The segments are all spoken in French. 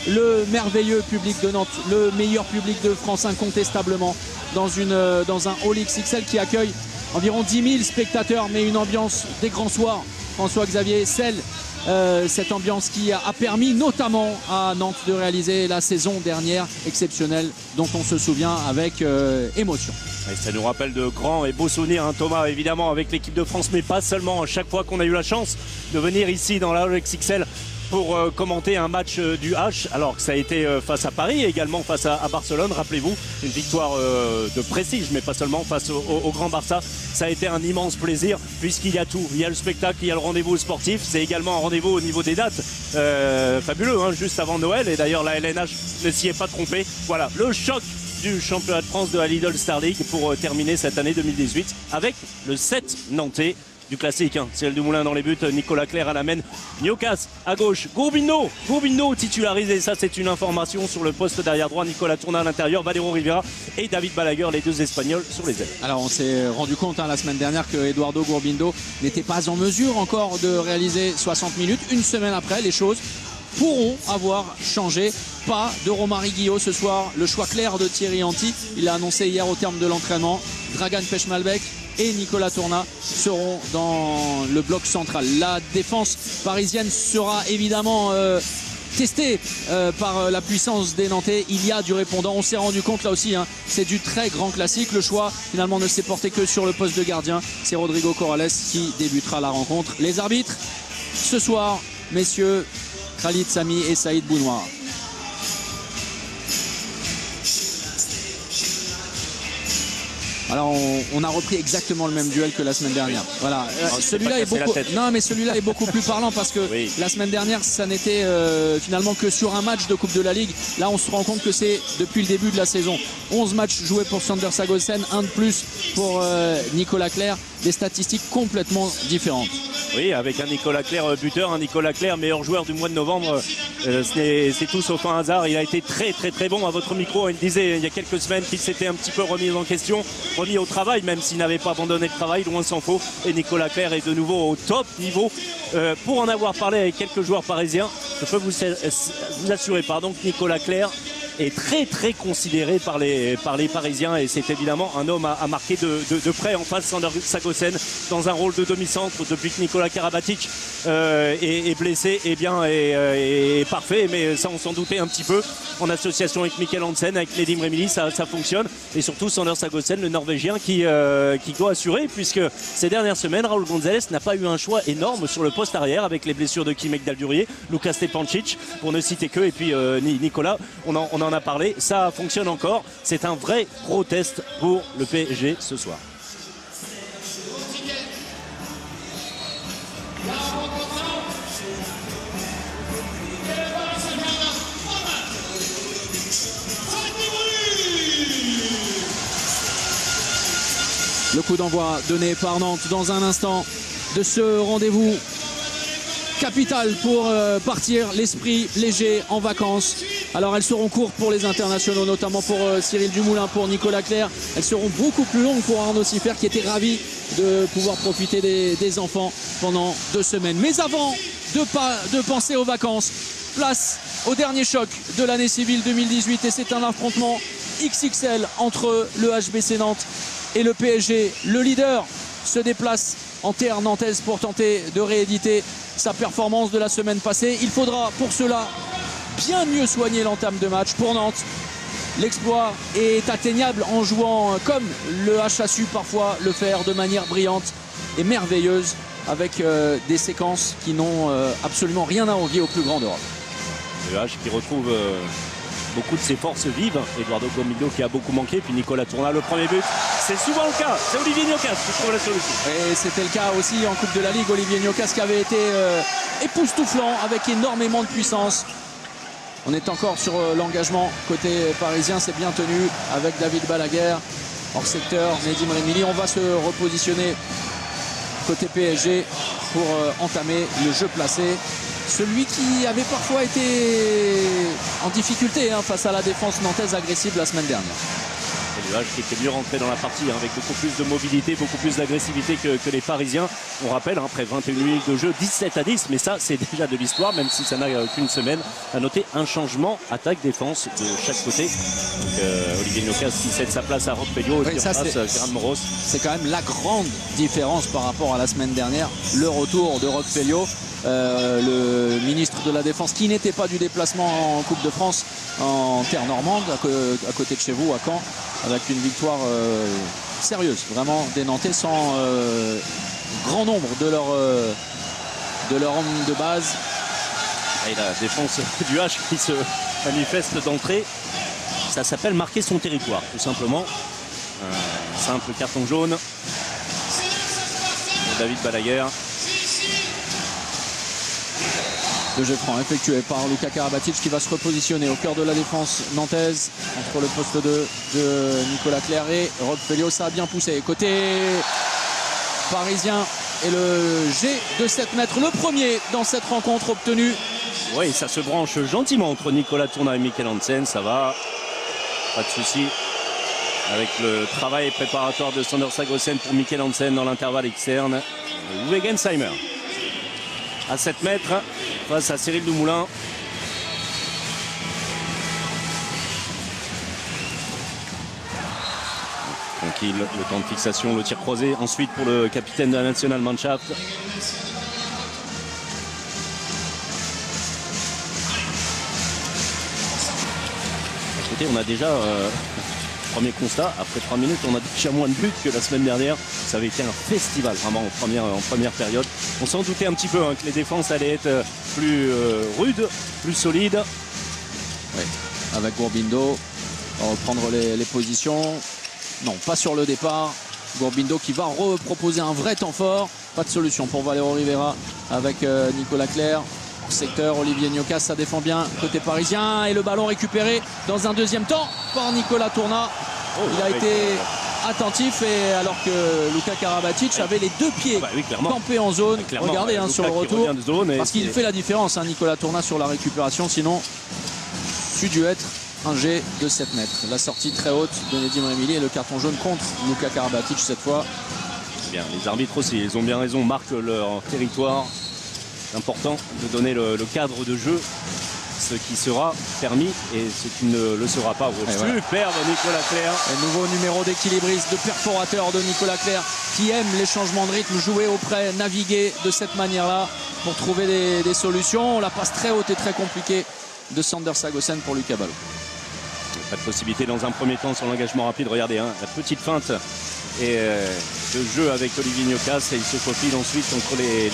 le merveilleux public de Nantes, le meilleur public de France incontestablement, dans un hall XXL qui accueille environ 10 000 spectateurs, mais une ambiance des grands soirs. François-Xavier, cette ambiance qui a permis notamment à Nantes de réaliser la saison dernière exceptionnelle dont on se souvient avec émotion. Et ça nous rappelle de grands et beaux souvenirs, hein, Thomas, évidemment, avec l'équipe de France, mais pas seulement. Chaque fois qu'on a eu la chance de venir ici dans la Hall XXL pour commenter un match du H, alors que ça a été face à Paris et également face à Barcelone, rappelez-vous, une victoire de prestige, mais pas seulement face au Grand Barça. Ça a été un immense plaisir puisqu'il y a tout, il y a le spectacle, il y a le rendez-vous sportif, c'est également un rendez-vous au niveau des dates, fabuleux, hein, juste avant Noël, et d'ailleurs la LNH ne s'y est pas trompée. Voilà, le choc du championnat de France de la Lidl Star League pour terminer cette année 2018 avec le 7 nantais du classique, hein. Cyril Dumoulin dans les buts, Nicolas Clerc à la main, Niocas à gauche, Gourbino titularisé, ça c'est une information sur le poste derrière droit, Nicolas Tourna à l'intérieur, Valero Rivera et David Balaguer, les deux Espagnols sur les ailes. Alors on s'est rendu compte la semaine dernière que Eduardo Gourbino n'était pas en mesure encore de réaliser 60 minutes. Une semaine après, les choses pourront avoir changé. Pas de Romary Guillot ce soir, le choix clair de Thierry Anti, il l'a annoncé hier au terme de l'entraînement. Dragan Pechmalbek et Nicolas Tourna seront dans le bloc central. La défense parisienne sera évidemment testée par la puissance des Nantais. Il y a du répondant, on s'est rendu compte là aussi, hein, c'est du très grand classique. Le choix finalement ne s'est porté que sur le poste de gardien. C'est Rodrigo Corrales qui débutera la rencontre. Les arbitres ce soir, messieurs, Khalid Sami et Saïd Bounoir. Alors on a repris exactement le même duel que la semaine dernière. Voilà, celui-là est beaucoup plus parlant parce que oui, la semaine dernière ça n'était finalement que sur un match de Coupe de la Ligue. Là on se rend compte que c'est depuis le début de la saison. 11 matchs joués pour Sander Sagosen, un de plus pour Nicolas Clerc, des statistiques complètement différentes. Oui, avec un Nicolas Clerc buteur, un Nicolas Clerc meilleur joueur du mois de novembre, c'est tout sauf un hasard. Il a été très bon à votre micro. Il disait il y a quelques semaines qu'il s'était un petit peu remis en question, remis au travail, même s'il n'avait pas abandonné le travail, loin s'en faut. Et Nicolas Clerc est de nouveau au top niveau. Pour en avoir parlé avec quelques joueurs parisiens, je peux vous assurer que Nicolas Clerc est très considéré par les Parisiens, et c'est évidemment un homme à marquer de près en face. Sander Sagosen dans un rôle de demi-centre depuis que Nicolas Karabatic est blessé, est parfait, mais ça on s'en doutait un petit peu. En association avec Mikkel Hansen, avec Nedim Remili, ça fonctionne, et surtout Sander Sagosen, le Norvégien qui doit assurer, puisque ces dernières semaines Raúl González n'a pas eu un choix énorme sur le poste arrière avec les blessures de Kim Ekdal-Durier, Luka Stepancic pour ne citer que, et puis Nicolas, on en a parlé, ça fonctionne encore. C'est un vrai gros test pour le PSG ce soir. Le coup d'envoi donné par Nantes dans un instant de ce rendez-vous capital pour partir l'esprit léger en vacances. Alors elles seront courtes pour les internationaux, notamment pour Cyril Dumoulin, pour Nicolas Clerc. Elles seront beaucoup plus longues pour Arnaud Siffert, qui était ravi de pouvoir profiter des enfants pendant 2 semaines. Mais avant de penser aux vacances, place au dernier choc de l'année civile 2018, et c'est un affrontement XXL entre le HBC Nantes et le PSG. Le leader se déplace en terre nantaise pour tenter de rééditer sa performance de la semaine passée. Il faudra pour cela bien mieux soigner l'entame de match. Pour Nantes, l'exploit est atteignable en jouant comme le H a su parfois le faire, de manière brillante et merveilleuse, avec des séquences qui n'ont absolument rien à envier au plus grand d'Europe. Le H qui retrouve beaucoup de ses forces vives. Eduardo Gourbino qui a beaucoup manqué, puis Nicolas Tourna, le premier but. C'est souvent le cas, c'est Olivier Niocas qui trouve la solution. Et c'était le cas aussi en Coupe de la Ligue. Olivier Niocas qui avait été époustouflant, avec énormément de puissance. On est encore sur l'engagement côté parisien, c'est bien tenu avec David Balaguer hors secteur, Nedim Remili. On va se repositionner côté PSG pour entamer le jeu placé. Celui qui avait parfois été en difficulté face à la défense nantaise agressive la semaine dernière. Duhache qui était mieux rentré dans la partie hein, avec beaucoup plus de mobilité, beaucoup plus d'agressivité que les Parisiens. On rappelle, hein, après 21 minutes de jeu, 17-10, mais ça c'est déjà de l'histoire, même si ça n'a qu'une semaine. À noter un changement attaque-défense de chaque côté. Donc, Olivier Gnocas qui cède sa place à Rob Pelliot et ça, Gérard Moros. C'est quand même la grande différence par rapport à la semaine dernière. Le retour de Rob Pelliot, le ministre de la Défense qui n'était pas du déplacement en Coupe de France en terre normande, à côté de chez vous, à Caen, avec une victoire sérieuse, vraiment des Nantais sans grand nombre de leurs hommes de base. Et la défense du H qui se manifeste d'entrée, ça s'appelle marquer son territoire, tout simplement. Un simple carton jaune pour David Balaguer. Le jeu franc effectué par Luka Karabatic qui va se repositionner au cœur de la défense nantaise entre le poste 2 de Nicolas Clerc et Rob Pelliot. Ça a bien poussé côté parisien et le G de 7 mètres, le premier dans cette rencontre obtenue. Oui, ça se branche gentiment entre Nicolas Tourna et Mikkel Hansen, ça va, pas de souci. Avec le travail préparatoire de Sander Sagosen pour Mikkel Hansen dans l'intervalle externe. Uwe Gensheimer à 7 mètres face à Cyril Dumoulin. Tranquille, le temps de fixation, le tir croisé. Ensuite pour le capitaine de la Nationalmannschaft. Écoutez, on a déjà... premier constat, après 3 minutes, on a déjà moins de buts que la semaine dernière. Ça avait été un festival vraiment en première période. On s'en doutait un petit peu hein, que les défenses allaient être plus rudes, plus solides. Oui. Avec Gourbindo, on va reprendre les positions. Non, pas sur le départ. Gourbindo qui va reproposer un vrai temps fort. Pas de solution pour Valero Rivera avec Nicolas Clerc. Secteur, Olivier Gnocas, ça défend bien côté parisien et le ballon récupéré dans un deuxième temps par Nicolas Tourna. Il a été attentif et alors que Luka Karabatic avait les deux pieds campés en zone. Regardez hein, sur le retour parce qu'il fait la différence hein, Nicolas Tourna sur la récupération, sinon c'eût dû être un G de 7 mètres. La sortie très haute de Nedim Remili et le carton jaune contre Luka Karabatic cette fois. Bien, les arbitres aussi, ils ont bien raison, marquent leur territoire. C'est important de donner le cadre de jeu, ce qui sera permis et ce qui ne le sera pas. Superbe voilà. Nicolas Clerc. Un nouveau numéro d'équilibriste, de perforateur de Nicolas Clerc qui aime les changements de rythme, jouer auprès, naviguer de cette manière-là pour trouver des solutions. La passe très haute et très compliquée de Sander Sagosen pour Lucas Ballot. Pas de possibilité dans un premier temps sur l'engagement rapide. Regardez, hein, la petite feinte et le jeu avec Olivier Gnocas et il se faufile ensuite entre les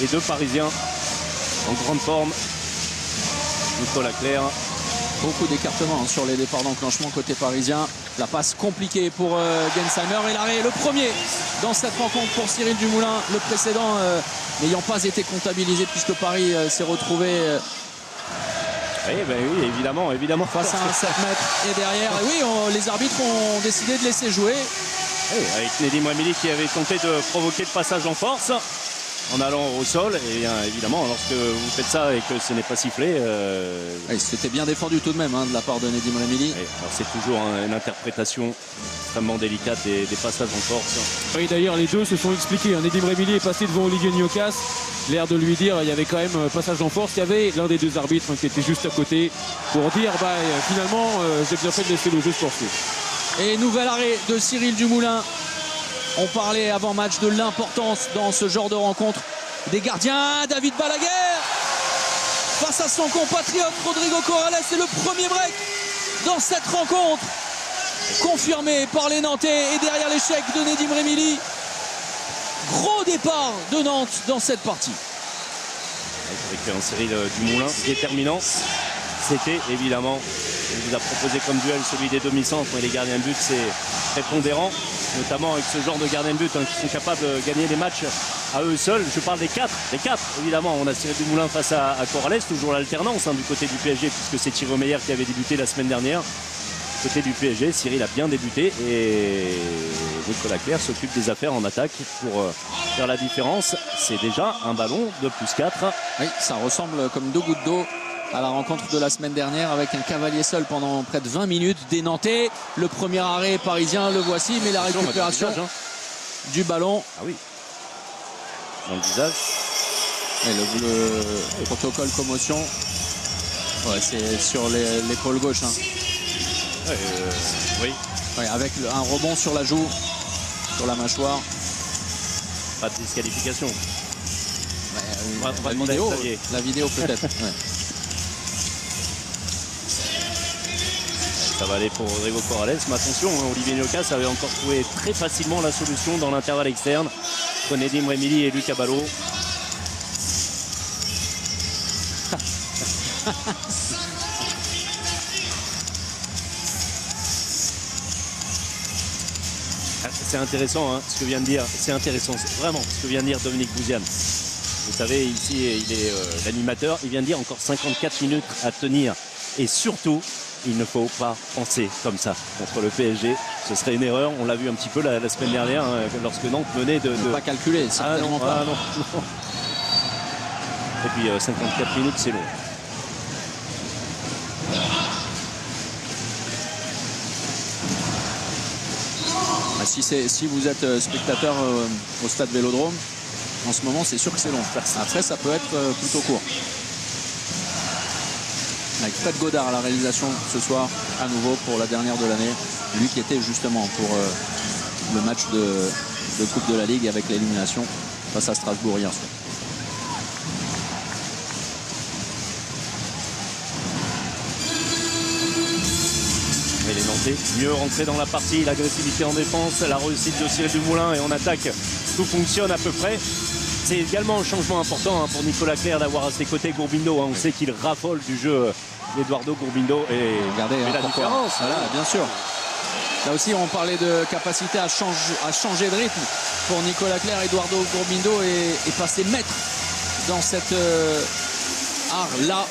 deux Parisiens en grande forme. Nicolas Clerc. Beaucoup d'écartements hein, sur les départs d'enclenchement côté parisien. La passe compliquée pour Gensheimer et l'arrêt, le premier dans cette rencontre pour Cyril Dumoulin. Le précédent n'ayant pas été comptabilisé puisque Paris s'est retrouvé... oui, évidemment. Face à un 7 mètres et derrière. Et oui, les arbitres ont décidé de laisser jouer. Oui, avec Nedim Remili qui avait tenté de provoquer le passage en force en allant au sol. Et bien évidemment, lorsque vous faites ça et que ce n'est pas sifflé... Oui, c'était bien défendu tout de même hein, de la part de Nedim Remili. C'est toujours une interprétation extrêmement délicate des passages en force. Oui, d'ailleurs, les deux se sont expliqués. Nedim Remili est passé devant Olivier Gnocas. L'air de lui dire il y avait quand même passage en force. Il y avait l'un des deux arbitres qui était juste à côté pour dire finalement j'ai bien fait de laisser le jeu se poursuivre. Et nouvel arrêt de Cyril Dumoulin. On parlait avant match de l'importance dans ce genre de rencontre des gardiens. David Balaguer face à son compatriote Rodrigo Corrales. C'est le premier break dans cette rencontre confirmé par les Nantais et derrière l'échec de Nedim Remili. Gros départ de Nantes dans cette partie. Avec un Cyril Dumoulin déterminant. C'était évidemment, il vous a proposé comme duel celui des demi-centres, mais les gardiens de but c'est prépondérant, notamment avec ce genre de gardiens de but hein, qui sont capables de gagner les matchs à eux seuls. Je parle des quatre évidemment. On a Cyril Dumoulin face à Corrales, toujours l'alternance hein, du côté du PSG puisque c'est Thierry Meyer qui avait débuté la semaine dernière. Du côté du PSG, Cyril a bien débuté et Nicolas Clerc s'occupe des affaires en attaque pour faire la différence. C'est déjà un ballon de +4. Oui, ça ressemble comme deux gouttes d'eau à la rencontre de la semaine dernière avec un cavalier seul pendant près de 20 minutes des Nantais. Le premier arrêt parisien, le voici, mais la récupération du ballon. Ah oui. Dans le visage. Et le protocole commotion. Ouais, c'est sur l'épaule gauche. Hein. Oui. Ouais, avec un rebond sur la joue, sur la mâchoire. Pas de disqualification. La vidéo peut-être. Ouais. Ça va aller pour Rodrigo Corrales. Mais attention, hein, Olivier Gnocas avait encore trouvé très facilement la solution dans l'intervalle externe. Nedim Remili et Luc Abalo. C'est intéressant hein, ce que vient de dire. C'est intéressant, vraiment ce que vient de dire Dominique Bouziane. Vous savez, ici, il est l'animateur. Il vient de dire encore 54 minutes à tenir. Et surtout, il ne faut pas penser comme ça contre le PSG. Ce serait une erreur. On l'a vu un petit peu la semaine dernière hein, lorsque Nantes menait de... Pas calculer, certainement pas. Non. Et puis 54 minutes, c'est long. Si vous êtes spectateur au stade Vélodrome, en ce moment, c'est sûr que c'est long. Après, ça peut être plutôt court. Avec Fred Godard à la réalisation ce soir, à nouveau pour la dernière de l'année. Lui qui était justement pour le match de Coupe de la Ligue avec l'élimination face à Strasbourg hier soir. Et les Nantais mieux rentrés dans la partie, l'agressivité en défense, la réussite de Cyril Dumoulin et en attaque, tout fonctionne à peu près. C'est également un changement important hein, pour Nicolas Clerc d'avoir à ses côtés Gourbindo. Hein. On sait qu'il raffole du jeu d'Eduardo Gourbindo. Et regardez la différence. Voilà, bien sûr. Là aussi, on parlait de capacité à changer de rythme pour Nicolas Clerc. Eduardo Gourbindo est passé maître dans cette art. Là,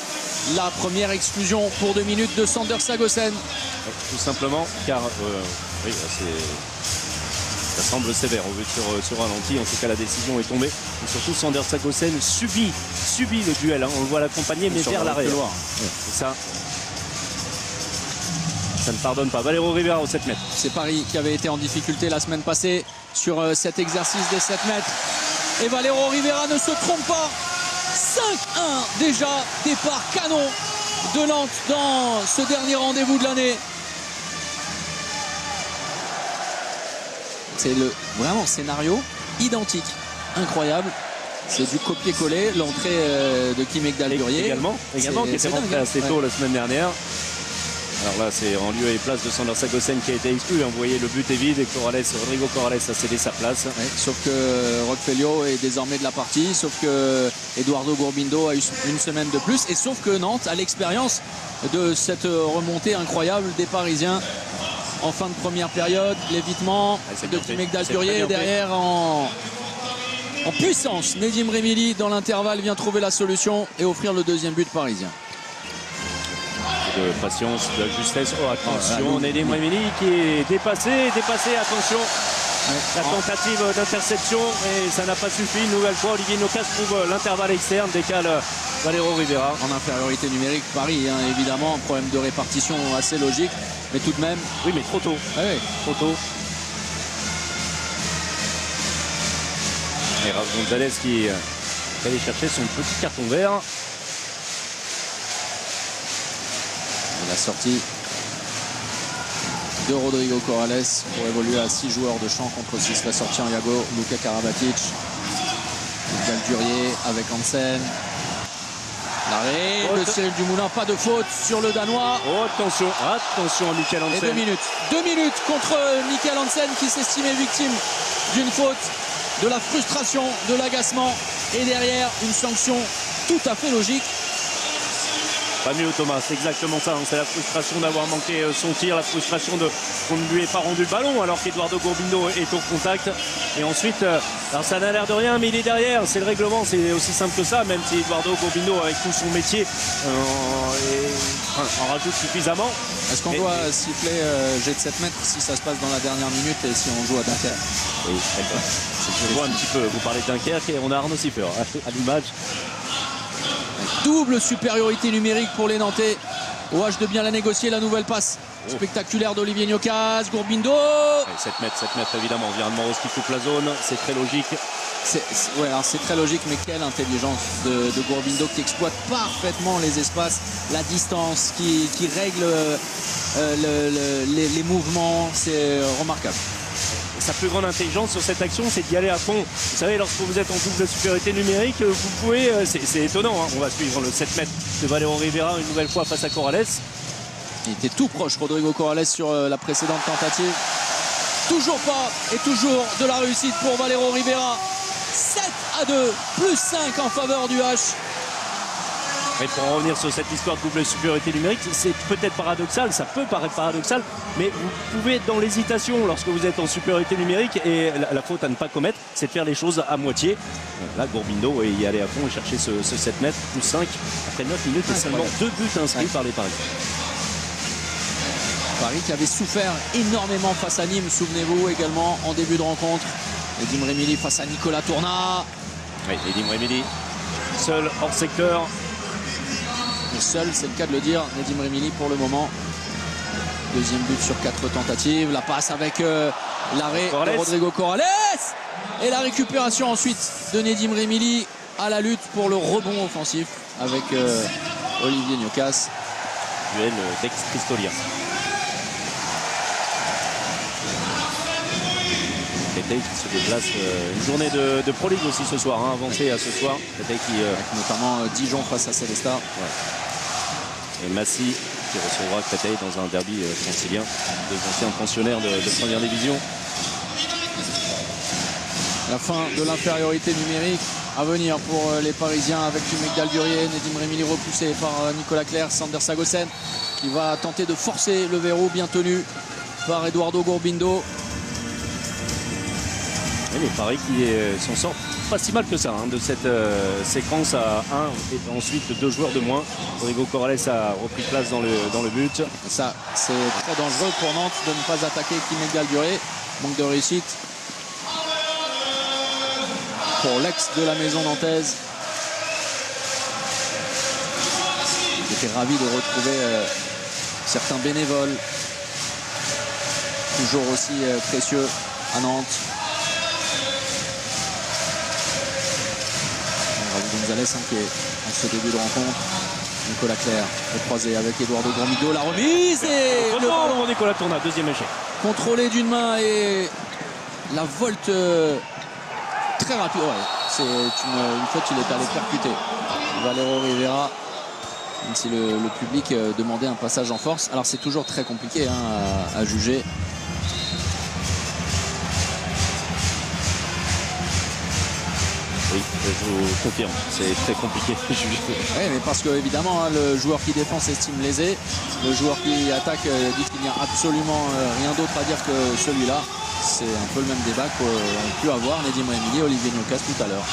la première exclusion pour 2 minutes de Sander Sagosen. Tout simplement, car oui, ça semble sévère au vu sur ralenti. En tout cas, la décision est tombée. Et surtout, Sander Sagosen subit le duel. Hein. On le voit l'accompagner, mais vers l'arrière. Ouais, ça ne pardonne pas. Valero Rivera au 7 mètres. C'est Paris qui avait été en difficulté la semaine passée sur cet exercice des 7 mètres. Et Valero Rivera ne se trompe pas. 5-1 déjà, départ canon de Nantes dans ce dernier rendez-vous de l'année. C'est vraiment scénario identique, incroyable. C'est du copier-coller, l'entrée de Kim Ekdal-Gurier. Également qui était rentré assez tôt la semaine dernière. Alors là, c'est en lieu et place de Sander Sagosen qui a été exclu. Vous voyez, le but est vide et Rodrigo Corrales a cédé sa place. Ouais, sauf que Roquefelio est désormais de la partie, sauf que Eduardo Gourbindo a eu une semaine de plus, et sauf que Nantes a l'expérience de cette remontée incroyable des Parisiens en fin de première période. L'évitement de Kim Ekdal-Gurier derrière en puissance. Nedim Remili dans l'intervalle vient trouver la solution et offrir le deuxième but parisien. De patience, de justesse. Oh, attention, Nedim Remili qui est dépassé, attention. Ouais. La tentative d'interception et ça n'a pas suffi. Une nouvelle fois, Olivier Gnocas trouve l'intervalle externe, décale Valero Rivera. En infériorité numérique, Paris, hein, évidemment, un problème de répartition assez logique, mais tout de même. Oui, mais trop tôt. Ouais. Trop tôt. Et Rav Gonzalez qui va aller chercher son petit carton vert. La sortie de Rodrigo Corrales pour évoluer à 6 joueurs de champ contre 6. La sortie en Yago, Luka Karabatic, Ekdal-Gurier avec Hansen. L'arrêt de Cyril Dumoulin, pas de faute sur le Danois. Oh, attention à Michael Hansen. Et 2 minutes. 2 minutes contre Michael Hansen qui s'estimait victime d'une faute, de la frustration, de l'agacement. Et derrière, une sanction tout à fait logique. Pas mieux Thomas, c'est exactement ça. C'est la frustration d'avoir manqué son tir, la frustration qu'on ne lui ait pas rendu le ballon alors qu'Eduardo Gourbindo est au contact. Et ensuite, alors ça n'a l'air de rien, mais il est derrière. C'est le règlement, c'est aussi simple que ça, même si Eduardo Gourbindo, avec tout son métier, en rajoute suffisamment. Est-ce qu'on doit siffler jet de 7 mètres si ça se passe dans la dernière minute et si on joue à Dunkerque? Oui, d'accord. Je vois un petit peu, vous parlez de Dunkerque et on a Arnaud Siffer à l'image. Double supériorité numérique pour les Nantais. OH de bien la négocier, la nouvelle passe spectaculaire d'Olivier Gnocas, Gourbindo. 7 mètres évidemment, environnement Rose qui coupe la zone, c'est très logique. Ouais, alors c'est très logique, mais quelle intelligence de Gourbindo qui exploite parfaitement les espaces, la distance, qui règle les mouvements, c'est remarquable. Sa plus grande intelligence sur cette action, c'est d'y aller à fond. Vous savez, lorsque vous êtes en double supériorité numérique, vous pouvez, c'est étonnant, hein. On va suivre le 7 mètres de Valero Rivera une nouvelle fois face à Corrales. Il était tout proche, Rodrigo Corrales, sur la précédente tentative. Toujours pas, et toujours de la réussite pour Valero Rivera. 7-2, plus 5 en faveur du H. Mais pour en revenir sur cette histoire de double supériorité numérique, c'est peut-être paradoxal, ça peut paraître paradoxal, mais vous pouvez être dans l'hésitation lorsque vous êtes en supériorité numérique, et la faute à ne pas commettre, c'est de faire les choses à moitié. Là, Gourbindo est y aller à fond et chercher ce 7 mètres, plus 5, après 9 minutes et seulement 2 buts inscrits par les Parisiens. Paris qui avait souffert énormément face à Nîmes, souvenez-vous également en début de rencontre. Nedim Remili face à Nicolas Tourna. Oui, Nedim Remili, seul hors secteur. Le seul, c'est le cas de le dire, Nedim Remili pour le moment. Deuxième but sur 4 tentatives. La passe avec l'arrêt de Rodrigo Corrales. Et la récupération ensuite de Nedim Remili à la lutte pour le rebond offensif avec Olivier Gnocas. Duel d'ex-Cristolia. Créteil qui se déplace, une journée de Pro League aussi ce soir, hein, avancée à ce soir. Créteil qui, avec notamment Dijon face à Célestat. Ouais. Et Massy qui recevra Créteil dans un derby francilien, deux anciens pensionnaires de première division. La fin de l'infériorité numérique à venir pour les Parisiens avec Tumekdal Durier, Nedim Remili repoussé par Nicolas Clerc, Sander Sagosen qui va tenter de forcer le verrou bien tenu par Eduardo Gourbindo. Et les Paris qui s'en sortent pas si mal que ça, hein, de cette séquence à 1 et ensuite 2 joueurs de moins. Rodrigo Corrales a repris place dans le but. Ça, c'est très dangereux pour Nantes de ne pas attaquer Tumekdal Durier. Manque de réussite pour l'ex de la maison nantaise. J'étais ravi de retrouver certains bénévoles, toujours aussi précieux à Nantes. Gonzalez qui est en ce début de rencontre. Nicolas Clerc le croisé avec Eduardo Gourbindo. La remise et le ballon. Nicolas Tourna, deuxième échec. Contrôlé d'une main et la volte très rapide. Ouais, c'est une faute, il est allé percuter Valero Rivera, même si le public demandait un passage en force. Alors c'est toujours très compliqué, hein, à juger. Oui, je vous confirme, c'est très compliqué de juger. Oui, mais parce que évidemment, hein, le joueur qui défend s'estime lésé, le joueur qui attaque dit qu'il n'y a absolument rien d'autre à dire que celui-là. C'est un peu le même débat qu'ont pu avoir Nedim Remili et Olivier Gnocas tout à l'heure.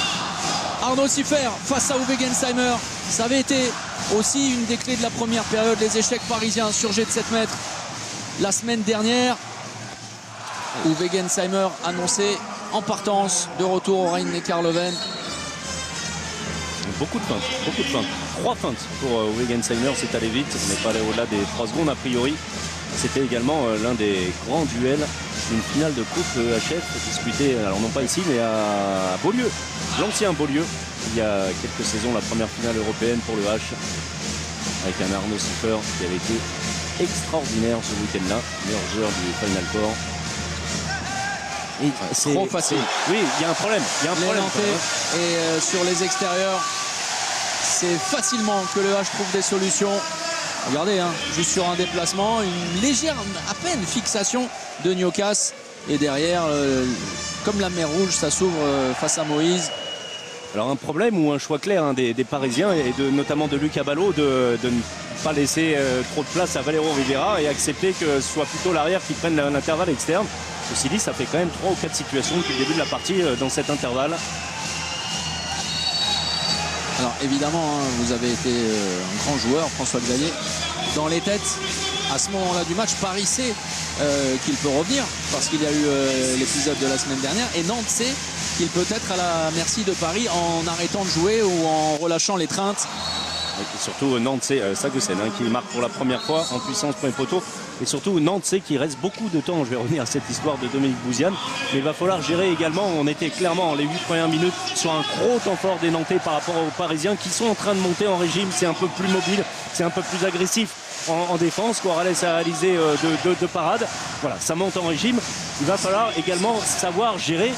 Arnaud Siffer face à Uwe Gensheimer. Ça avait été aussi une des clés de la première période, les échecs parisiens sur jet de 7 mètres la semaine dernière. Uwe Gensheimer annoncé en partance de retour au Rhein-Neckar-Löwen. Beaucoup de feintes. 3 feintes pour Uwe Gensheimer, c'est allé vite, on n'est pas allé au-delà des 3 secondes a priori. C'était également l'un des grands duels d'une finale de coupe HF disputée, alors non pas ici mais à Beaulieu, l'ancien Beaulieu, il y a quelques saisons, la première finale européenne pour le H, avec un Arnaud Siffer qui avait été extraordinaire ce week-end-là, meilleur joueur du Final Four. C'est trop facile. Oui, il y a un problème. Et sur les extérieurs, c'est facilement que le H trouve des solutions. Regardez, hein, juste sur un déplacement, une légère, à peine fixation de Gnocas. Et derrière, comme la mer Rouge, ça s'ouvre face à Moïse. Alors un problème ou un choix clair, hein, des Parisiens et notamment de Lucas Ballot de ne pas laisser trop de place à Valero Rivera et accepter que ce soit plutôt l'arrière qui prenne l'intervalle externe. Ceci dit, ça fait quand même 3 ou 4 situations depuis le début de la partie dans cet intervalle. Alors évidemment, hein, vous avez été un grand joueur, François Xavier. Dans les têtes, à ce moment-là du match, Paris sait qu'il peut revenir parce qu'il y a eu l'épisode de la semaine dernière. Et Nantes sait qu'il peut être à la merci de Paris en arrêtant de jouer ou en relâchant l'étreinte. Et surtout Nantes Sagosen qui marque pour la première fois en puissance premier poteau. Et surtout Nantes qui reste beaucoup de temps. Je vais revenir à cette histoire de Dominique Bouziane. Mais il va falloir gérer également. On était clairement les 8 premières minutes sur un gros temps fort des Nantais par rapport aux Parisiens qui sont en train de monter en régime. C'est un peu plus mobile, c'est un peu plus agressif en défense. Corrales a réalisé deux parades. Voilà, ça monte en régime. Il va falloir également savoir gérer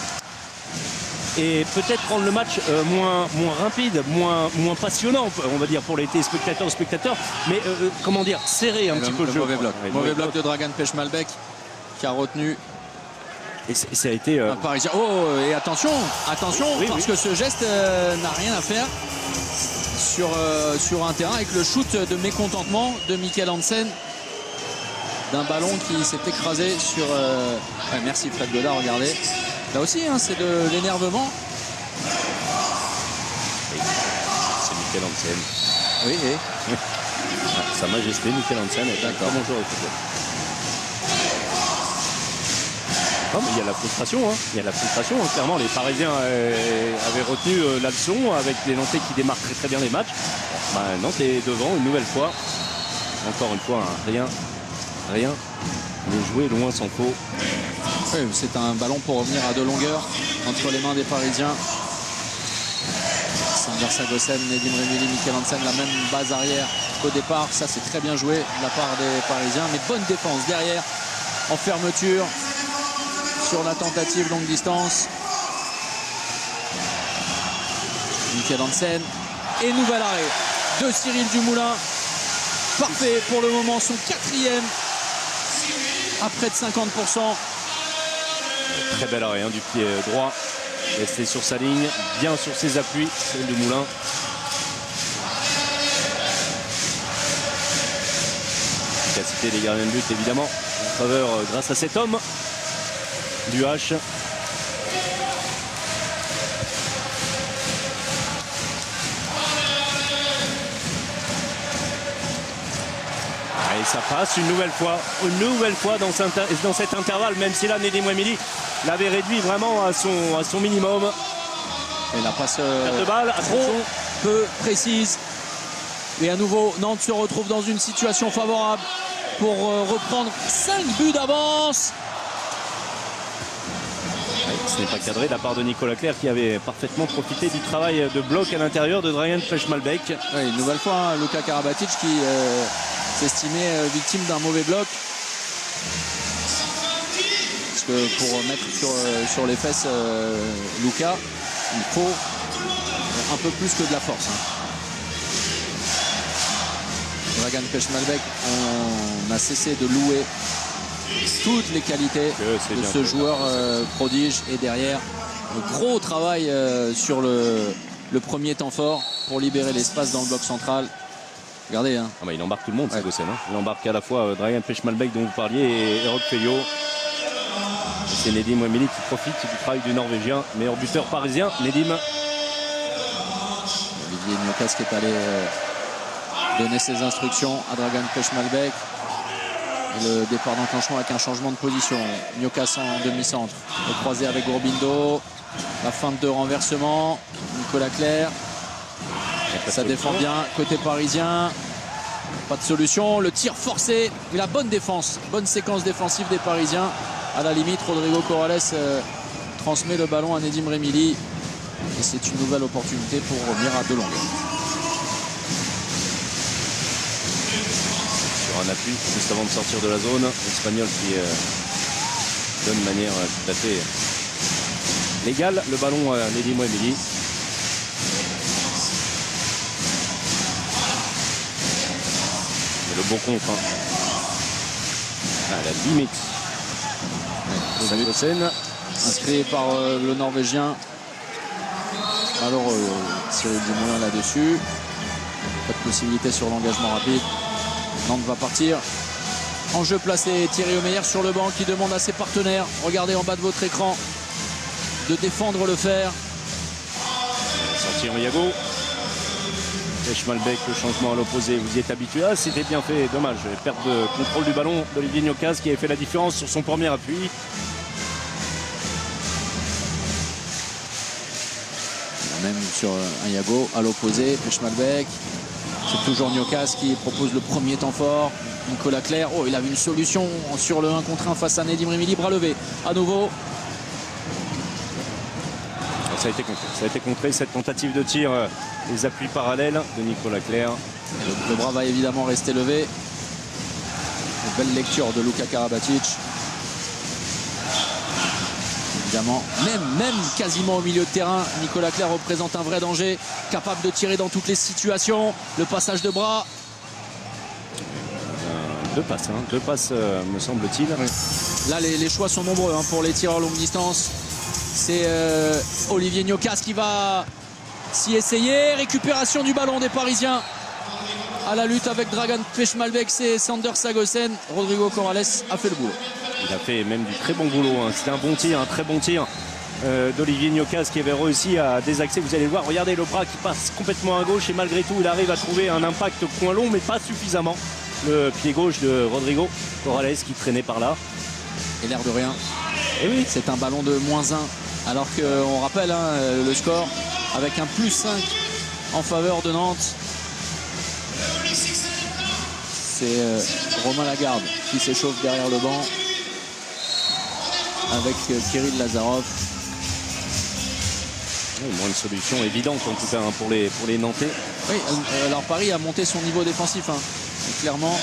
et peut-être rendre le match moins rapide, moins passionnant, on va dire, pour les spectateurs, mais comment dire, serrer un petit peu le jeu. Mauvais bloc. Mauvais bloc de Dragan Pechmalbek qui a retenu. Et ça a été un Parisien. Oh, et attention, oui, parce que ce geste n'a rien à faire sur un terrain avec le shoot de mécontentement de Mikkel Hansen d'un ballon qui s'est écrasé sur. Merci Fred Godard, regardez. Là aussi, hein, c'est de l'énervement. C'est Mikkel Hansen. Oui, et Sa Majesté Mikkel Hansen est un très bon joueur de football. Il y a la frustration, hein. Il y a la frustration. Clairement, les Parisiens avaient retenu la leçon avec les Nantais qui démarrent très très bien les matchs. Nantes est devant une nouvelle fois. Encore une fois, hein, rien. Mais jouer loin s'en faut. Oui, c'est un ballon pour revenir à 2 longueurs entre les mains des Parisiens. Sander Sagosen, Nedim Remili, Mikkel Hansen, la même base arrière qu'au départ. Ça, c'est très bien joué de la part des Parisiens. Mais bonne défense derrière, en fermeture, sur la tentative longue distance. Mikkel Hansen. Et nouvel arrêt de Cyril Dumoulin. Parfait pour le moment, son 4e à près de 50%. Très bel arrêt du pied droit. Resté sur sa ligne, bien sur ses appuis, Cyril Dumoulin. Efficacité des gardiens de but évidemment en faveur grâce à cet homme du H. Et ça passe une nouvelle fois dans cet intervalle, même si là Nedim Remili l'avait réduit vraiment à son minimum. Et la passe de balle, trop peu précise. Et à nouveau, Nantes se retrouve dans une situation favorable pour reprendre 5 buts d'avance. Ce n'est pas cadré de la part de Nicolas Clerc qui avait parfaitement profité du travail de bloc à l'intérieur de Dragan Pechmalbek. Oui, une nouvelle fois, hein, Luka Karabatic qui s'estimait victime d'un mauvais bloc. Parce que pour mettre sur les fesses Luka, il faut un peu plus que de la force. Hein. Dragan Pechmalbek, on a cessé de louer toutes les qualités de ce joueur prodige. Et derrière, un gros travail sur le premier temps fort pour libérer l'espace dans le bloc central. Regardez. Hein. Il embarque tout le monde, ouais. Sagosen, hein. Il embarque à la fois Dragan Pechmalbek dont vous parliez et Erok Feio. C'est Nedim Remili qui profite du travail du Norvégien, meilleur buteur parisien, Nedim. Olivier Niokas qui est allé donner ses instructions à Dragan Pechmalbek. Le départ d'enclenchement avec un changement de position. Niokas en demi-centre. Le croisé avec Gourbindo. La feinte de renversement. Nicolas Clerc. Ça défend bien côté parisien. Pas de solution. Le tir forcé. Et la bonne défense. Bonne séquence défensive des Parisiens. À la limite, Rodrigo Corrales transmet le ballon à Nedim Remili. Et c'est une nouvelle opportunité pour revenir à 2 longueurs. Un appui juste avant de sortir de la zone, l'Espagnol qui donne de manière tout à fait légale le ballon à Nedim Remili. Le bon contre à la limite. Sagosen inscrit par le Norvégien. Alors Cyril Dumoulin là-dessus. Pas de possibilité sur l'engagement rapide. Nantes va partir. En jeu placé, Thierry Omeyer sur le banc qui demande à ses partenaires, regardez en bas de votre écran, de défendre le fer. Sortir Yago. Pechmalbek, le changement à l'opposé, vous y êtes habitué. Ah, c'était bien fait, dommage. Perte de contrôle du ballon d'Olivier Niokas qui avait fait la différence sur son premier appui. Même sur un Yago à l'opposé, Pechmalbek. C'est toujours Niocas qui propose le premier temps fort. Nicolas Clerc, oh, il avait une solution sur le 1 contre 1 face à Nedim Remili, bras levé. À nouveau. Ça a été contré cette tentative de tir, les appuis parallèles de Nicolas Clerc. Le bras va évidemment rester levé. Une belle lecture de Luka Karabatic. Évidemment, même quasiment au milieu de terrain, Nicolas Clerc représente un vrai danger, capable de tirer dans toutes les situations. Le passage de bras. Deux passes me semble-t-il. Là, les choix sont nombreux hein, pour les tireurs longue distance. C'est Olivier Niocas qui va s'y essayer. Récupération du ballon des Parisiens à la lutte avec Dragan Pechmalbek et Sander Sagosen. Rodrigo Corrales a fait le boulot. Il a fait même du très bon boulot. Hein. C'était un bon tir, un très bon tir d'Olivier Niocas qui avait réussi à désaxer. Vous allez le voir, regardez le bras qui passe complètement à gauche et malgré tout, il arrive à trouver un impact point long, mais pas suffisamment. Le pied gauche de Rodrigo Corrales qui traînait par là. Et l'air de rien. Et oui, c'est un ballon de -1. Alors qu'on rappelle hein, le score avec un +5 en faveur de Nantes. C'est Romain Lagarde qui s'échauffe derrière le banc avec Kirill Lazarov. Une solution évidente en tout cas hein, pour les Nantais. Oui, alors Paris a monté son niveau défensif. Hein. Clairement,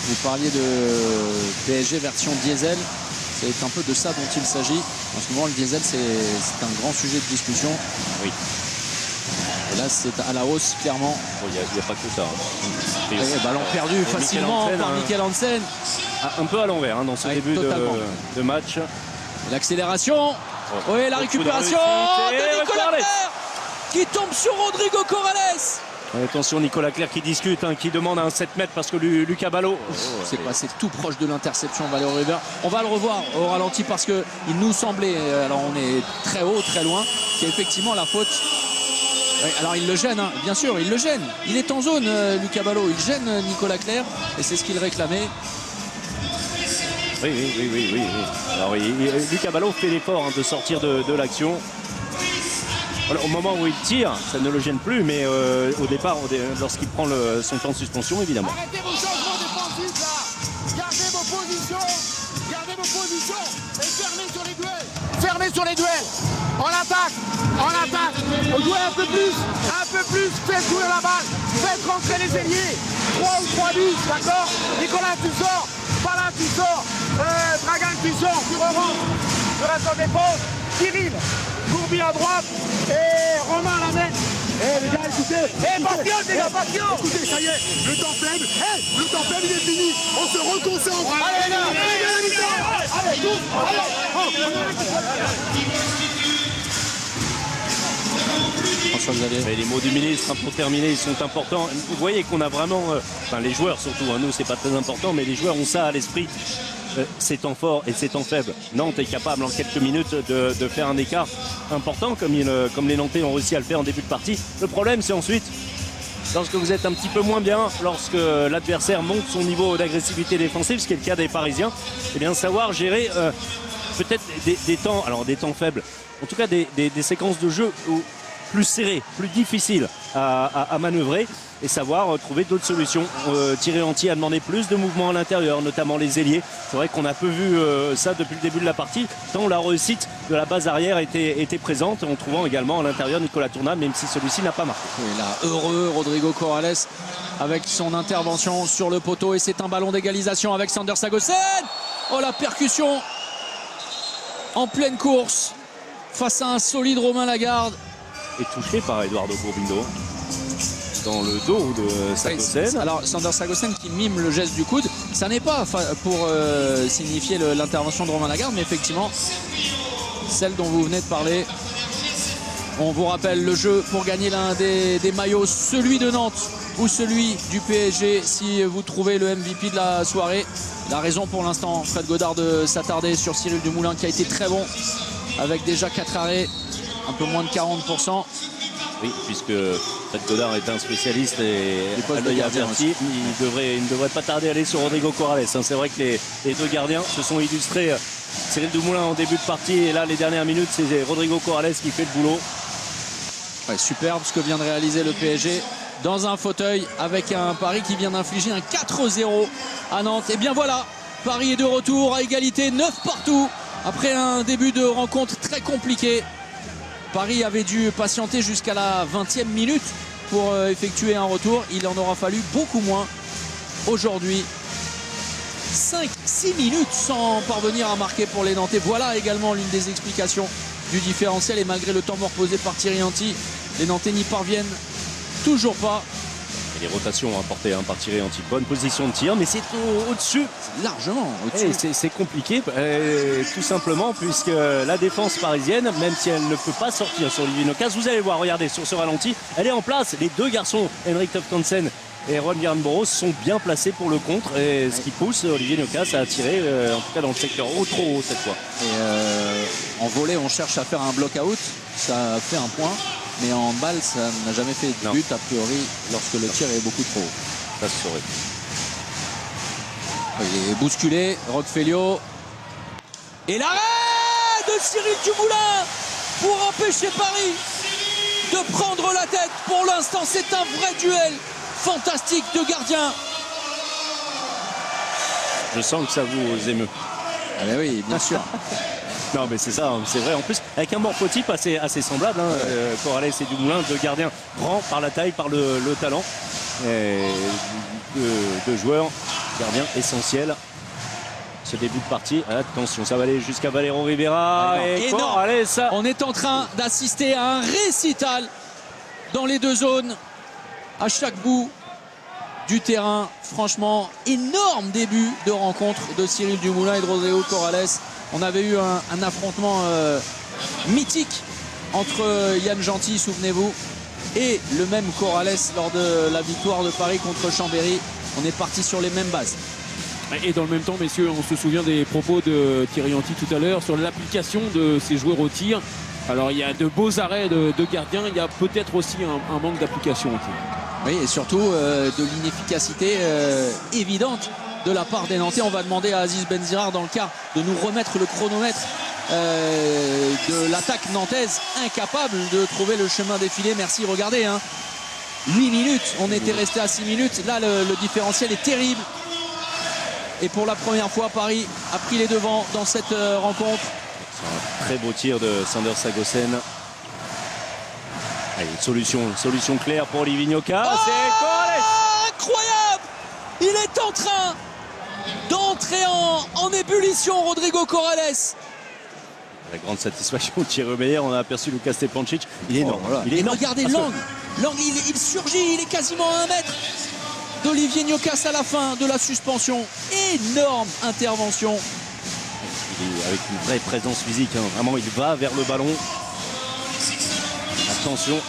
vous parliez de PSG version diesel. C'est un peu de ça dont il s'agit. En ce moment, le diesel, c'est un grand sujet de discussion. Oui. Et là, c'est à la hausse, clairement. Il n'y a pas que ça. Hein. Ballon perdu facilement par Mikkel Hansen. Un peu à l'envers hein, dans ce début de match. L'accélération. Oui, la récupération de Nicolas Clerc qui tombe sur Rodrigo Corrales. Attention, Nicolas Clerc qui discute, hein, qui demande un 7 mètres parce que Lucas Ballot. C'est passé tout proche de l'interception, Valero River. On va le revoir au ralenti parce qu'il nous semblait, alors on est très haut, très loin, qu'il y a effectivement la faute. Oui, alors il le gêne, hein, bien sûr, il le gêne. Il est en zone, Lucas Ballot. Il gêne Nicolas Clerc et c'est ce qu'il réclamait. Oui. Alors, Lucas Ballot fait l'effort hein, de sortir de l'action. Au moment où il tire, ça ne le gêne plus, mais au départ, lorsqu'il prend son temps de suspension, évidemment. Arrêtez vos changements défensifs là. Gardez vos positions et fermez sur les duels. On attaque. On joue un peu plus. Faites jouer la balle, faites rentrer les ailiers. 3 ou 3 buts, d'accord. Nicolas, tu sors. Pala, tu sors. Dragan, tu sors. Tu re-rentres. Tu restes en défense. Kirill. Courbi à droite et Romain à la main. Les gars, écoutez. Patience, les gars, patience. Écoutez, ça y est, le temps faible, il est fini. On se reconcentre. Allez, tous. Mais les mots du ministre hein, pour terminer, ils sont importants. Vous voyez qu'on a vraiment, les joueurs surtout, hein, nous c'est pas très important, mais les joueurs ont ça à l'esprit. C'est temps fort et c'est temps faible. Nantes est capable en quelques minutes de faire un écart important comme les Nantais ont réussi à le faire en début de partie. Le problème c'est ensuite, lorsque vous êtes un petit peu moins bien, lorsque l'adversaire monte son niveau d'agressivité défensive, ce qui est le cas des Parisiens, et bien savoir gérer peut-être des temps faibles, en tout cas des séquences de jeu plus serrées, plus difficiles à manœuvrer et savoir trouver d'autres solutions. Thierry Lanty a demandé plus de mouvements à l'intérieur, notamment les ailiers. C'est vrai qu'on a peu vu ça depuis le début de la partie, tant la réussite de la base arrière était présente, en trouvant également à l'intérieur Nicolas Tournade, même si celui-ci n'a pas marqué. Et là, heureux Rodrigo Corrales avec son intervention sur le poteau et c'est un ballon d'égalisation avec Sander Sagosen. Oh, la percussion en pleine course face à un solide Romain Lagarde. Et touché par Eduardo Bourbindo dans le dos de Sagosen. Alors Sander Sagosen qui mime le geste du coude, ça n'est pas pour signifier l'intervention de Romain Lagarde, mais effectivement celle dont vous venez de parler. On vous rappelle le jeu pour gagner l'un des maillots, celui de Nantes ou celui du PSG, si vous trouvez le MVP de la soirée. La raison pour l'instant, Fred Godard, de s'attarder sur Cyril Dumoulin qui a été très bon avec déjà 4 arrêts, un peu moins de 40%. Oui, puisque Fred Godard est un spécialiste et à l'œil averti, il ne devrait pas tarder à aller sur Rodrigo Corrales. C'est vrai que les deux gardiens se sont illustrés. Cyril Dumoulin en début de partie et là les dernières minutes c'est Rodrigo Corrales qui fait le boulot. Ouais, superbe ce que vient de réaliser le PSG. dans un fauteuil avec un Paris qui vient d'infliger un 4-0 à Nantes. Et bien voilà, Paris est de retour à égalité, 9 partout après un début de rencontre très compliqué. Paris avait dû patienter jusqu'à la 20e minute pour effectuer un retour. Il en aura fallu beaucoup moins aujourd'hui. 5-6 minutes sans parvenir à marquer pour les Nantais. Voilà également l'une des explications du différentiel. Et malgré le temps mort posé par Thierry Anti, les Nantais n'y parviennent toujours pas. Et les rotations apportées par Thierry Anti. Bonne position de tir, mais c'est au-dessus. Largement au-dessus. C'est compliqué, tout simplement, puisque la défense parisienne, même si elle ne peut pas sortir sur Olivier Nocas, vous allez voir, regardez, sur ce ralenti, elle est en place. Les deux garçons, Henrik Tofkansen et Ron Garnborough, sont bien placés pour le contre, et ce qui pousse Olivier Nocas à tirer, en tout cas dans le secteur haut, trop haut cette fois. Et en volée, on cherche à faire un block-out, ça fait un point. Mais en balle, ça n'a jamais fait de but, a priori, lorsque le tir est beaucoup trop haut. Ça se saurait. Il est bousculé, Roquefellio. Et l'arrêt de Cyril Dumoulin pour empêcher Paris de prendre la tête. Pour l'instant, c'est un vrai duel fantastique de gardiens. Je sens que ça vous émeut. Ah ben oui, bien sûr. Non mais c'est ça, c'est vrai. En plus, avec un morphotype assez semblable, Corrales et Dumoulin, deux gardiens grands par la taille, par le talent. Et deux joueurs, gardiens essentiels. Ce début de partie, attention, ça va aller jusqu'à Valero Rivera. Et Corrales. On est en train d'assister à un récital dans les deux zones, à chaque bout du terrain. Franchement, énorme début de rencontre de Cyril Dumoulin et de Rodrigo Corrales. On avait eu un affrontement mythique entre Yann Gentil, souvenez-vous, et le même Corrales lors de la victoire de Paris contre Chambéry. On est parti sur les mêmes bases. Et dans le même temps, messieurs, on se souvient des propos de Thierry Anti tout à l'heure sur l'application de ces joueurs au tir. Alors il y a de beaux arrêts de gardiens, il y a peut-être aussi un manque d'application au tir. Oui, et surtout de l'inefficacité évidente de la part des Nantais. On va demander à Aziz Benzirar dans le cas de nous remettre le chronomètre de l'attaque nantaise, incapable de trouver le chemin défilé. Merci, regardez, 8 minutes, on était resté à 6 minutes. Là, le différentiel est terrible. Et pour la première fois, Paris a pris les devants dans cette rencontre. C'est un très beau tir de Sander Sagosen. Allez, solution claire pour Olivier Nocas. Incroyable! Il est en train d'entrer en ébullition, Rodrigo Corrales. La grande satisfaction de Thierry Meyer, on a aperçu Lucas Stepancic. Il est énorme. Voilà. Il est énorme. Regardez l'angle, il surgit, il est quasiment à 1 mètre d'Olivier Nocas à la fin de la suspension. Énorme intervention. Il est avec une vraie présence physique. Vraiment, il va vers le ballon.